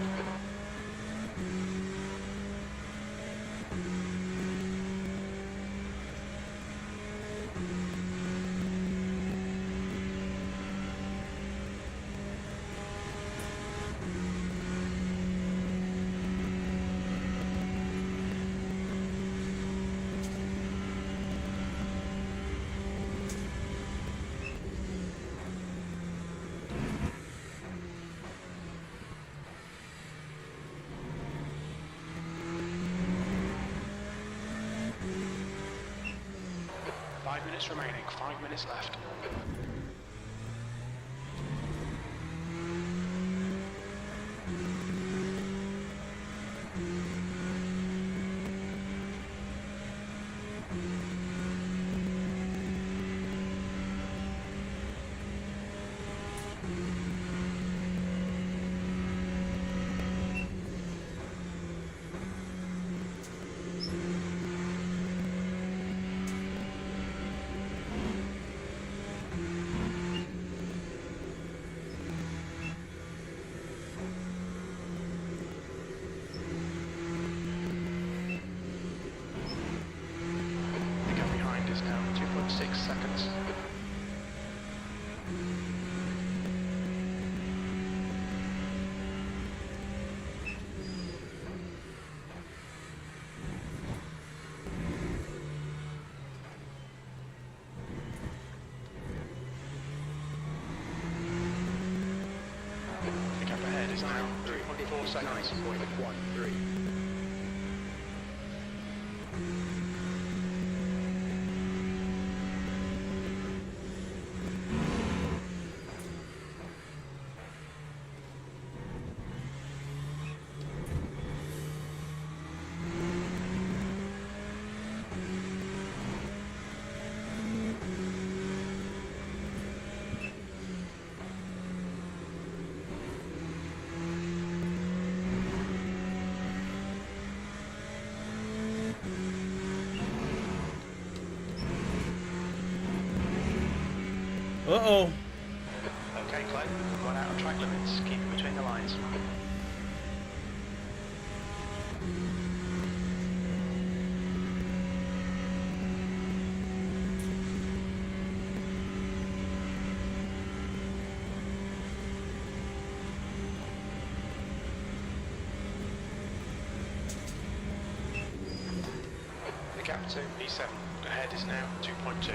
Five minutes remaining, 5 minutes left. The gap behind is now 2.6 seconds. The gap ahead is now 3.4 seconds. 9.13. Uh-oh. Okay Clay, we've gone out of track limits, keep it between the lines. The gap to E7, Ahead is now 2.2.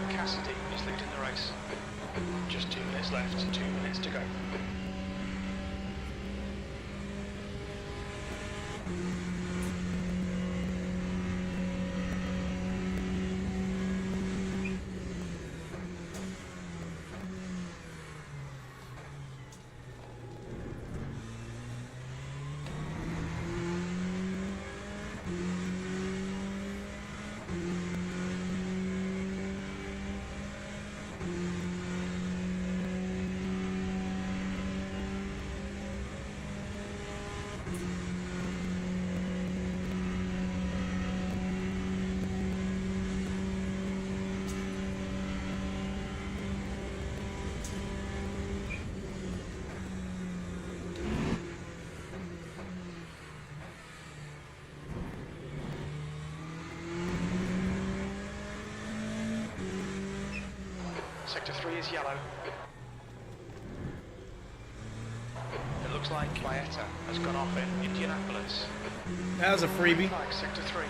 Cassidy is leading the race. Just 2 minutes left, 2 minutes to go. Sector 3 is yellow. It looks like Vieta has gone off in Indianapolis. That was a freebie. Like Sector 3.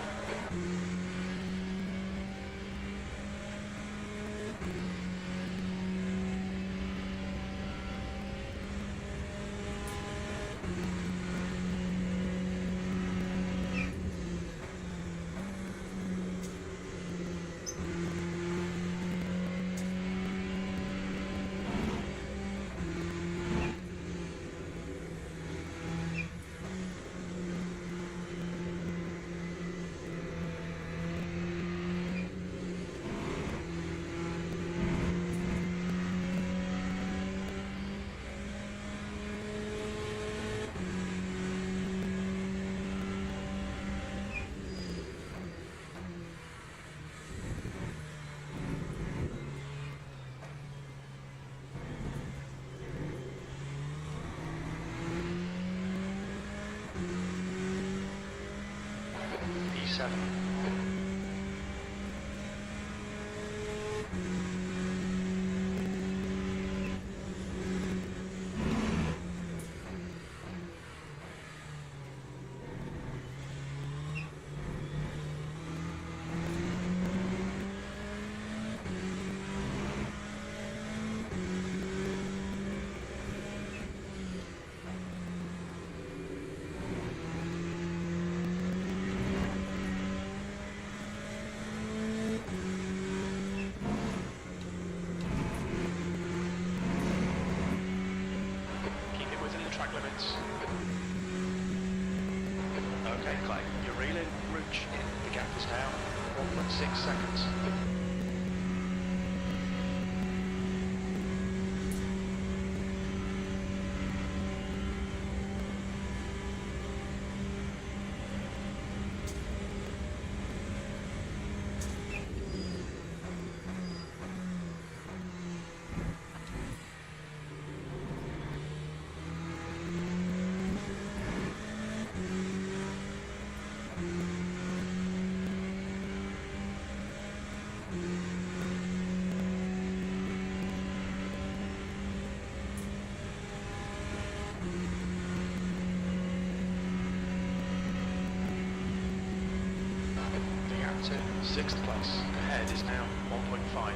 E7. Track limits. Okay, Clay, you're reeling. Rouge in. The gap is now 1.6 seconds. To 6th place. Ahead is now 1.5.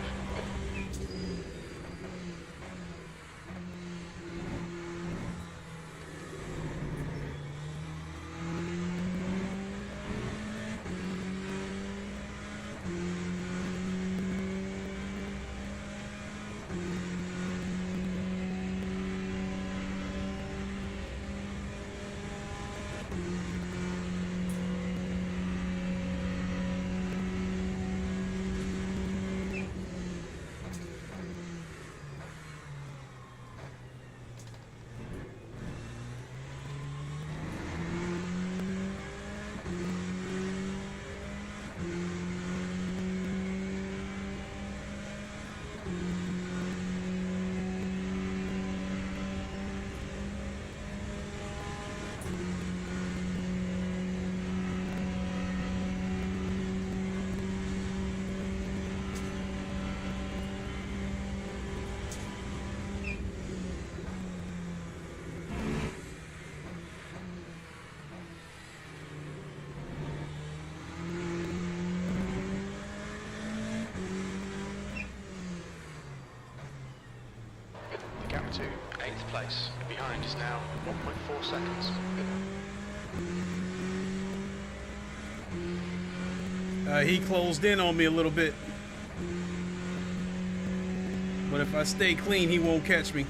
to 8th place. Behind is now 1.4 seconds. He closed in on me a little bit. But if I stay clean, he won't catch me.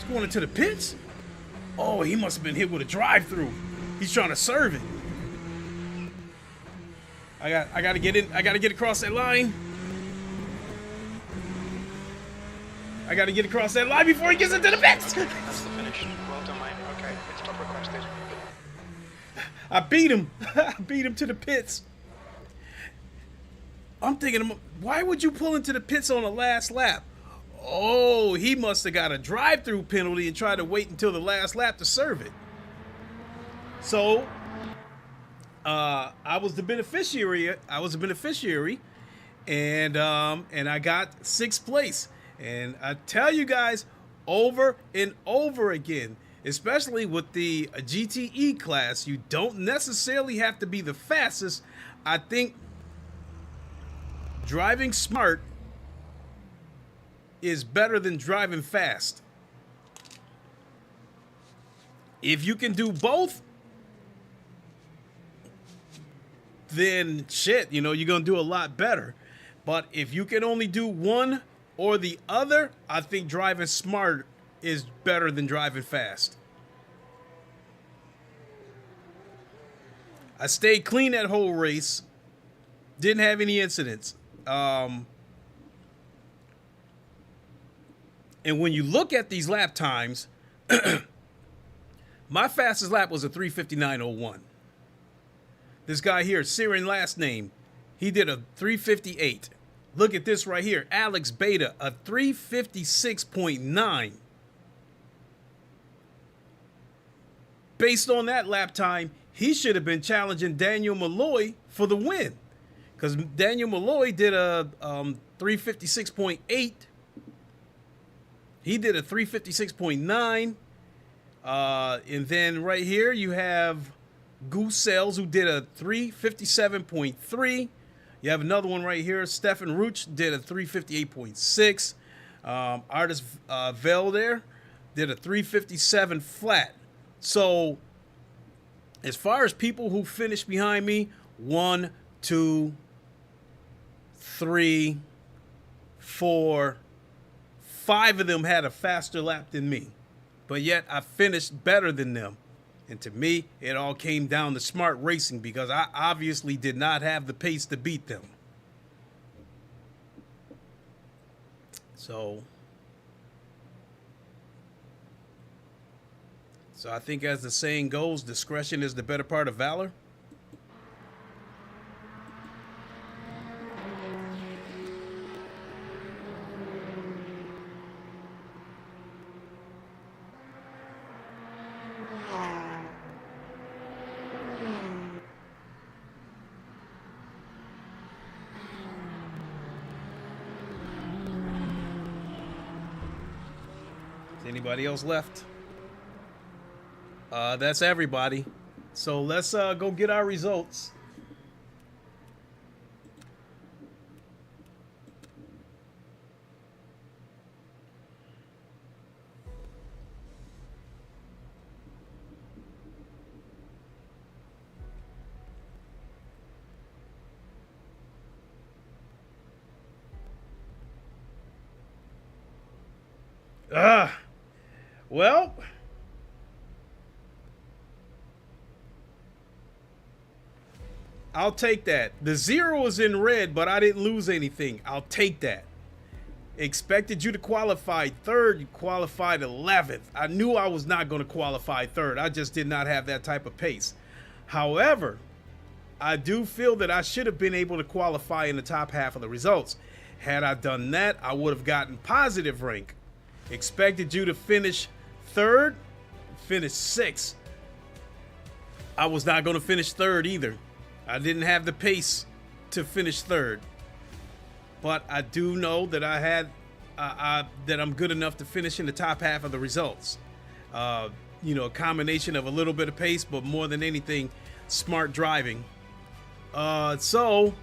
Going into the pits? Oh, he must have been hit with a drive-through. He's trying to serve it. I gotta get in. I gotta get across that line. I gotta get across that line before he gets into the pits. That's the finish. Well done, mate. Okay, pit stop requested. I beat him. I beat him to the pits. I'm thinking, why would you pull into the pits on the last lap? Oh, he must have got a drive-through penalty and tried to wait until the last lap to serve it. So, I was the beneficiary. And I got 6th place. And I tell you guys, over and over again, especially with the GTE class, you don't necessarily have to be the fastest. I think driving smart is better than driving fast. If you can do both, then shit, you're gonna do a lot better. But if you can only do one or the other, I think driving smart is better than driving fast. I stayed clean that whole race. Didn't have any incidents. And when you look at these lap times, my fastest lap was a 3:59.01. This guy here, Syrian last name, he did a 3:58. Look at this right here, Alex Beta, a 3:56.9. Based on that lap time, he should have been challenging Daniel Malloy for the win. Because Daniel Malloy did a 3:56.8. He did a 3:56.9. And then right here you have Goose Sales, who did a 3:57.3. You have another one right here. Stefan Ruch did a 3:58.6. Artist Velder did a 3:57 flat. So as far as people who finished behind me, 1, 2, 3, 4, 5 of them had a faster lap than me, but yet I finished better than them. And to me, it all came down to smart racing, because I obviously did not have the pace to beat them. So I think, as the saying goes, discretion is the better part of valor. Anybody else left? That's everybody. So let's go get our results. Well, I'll take that. The 0 is in red, but I didn't lose anything. I'll take that. Expected you to qualify 3rd. You qualified 11th. I knew I was not going to qualify 3rd. I just did not have that type of pace. However, I do feel that I should have been able to qualify in the top half of the results. Had I done that, I would have gotten positive rank. Expected you to finish third, finish sixth. I was not going to finish third either. I didn't have the pace to finish third. But I do know that that I'm good enough to finish in the top half of the results. You know, a combination of a little bit of pace, but more than anything, smart driving. So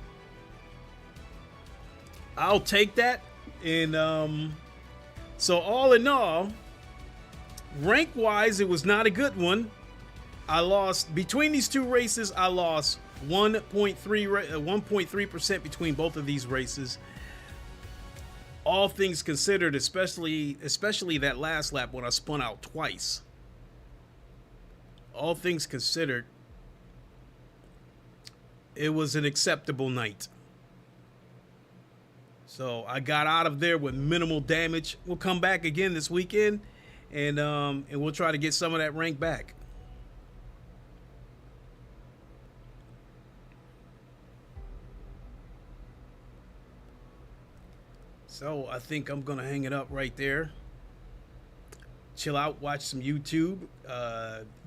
I'll take that. And so all in all, rank-wise, it was not a good one. I lost, between these two races, I lost 1.3% between both of these races. All things considered, especially that last lap when I spun out twice. All things considered, it was an acceptable night. So I got out of there with minimal damage. We'll come back again this weekend, and we'll try to get some of that rank back. So I think I'm gonna hang it up right there. Chill out, watch some YouTube,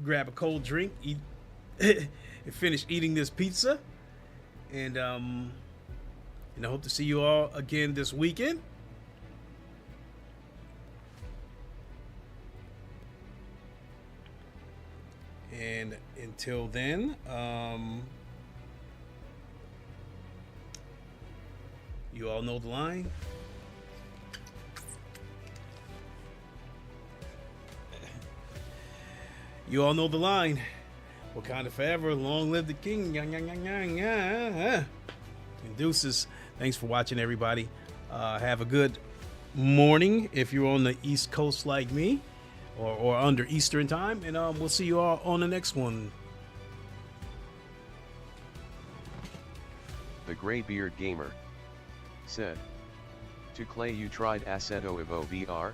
grab a cold drink, eat, and finish eating this pizza. And I hope to see you all again this weekend. And until then, you all know the line. You all know the line. Wakanda forever, long live the king. And deuces. Thanks for watching, everybody. Have a good morning if you're on the East Coast like me, or under Eastern time. And we'll see you all on the next one. The Graybeard Gamer said, "To Clay, you tried Assetto Evo VR?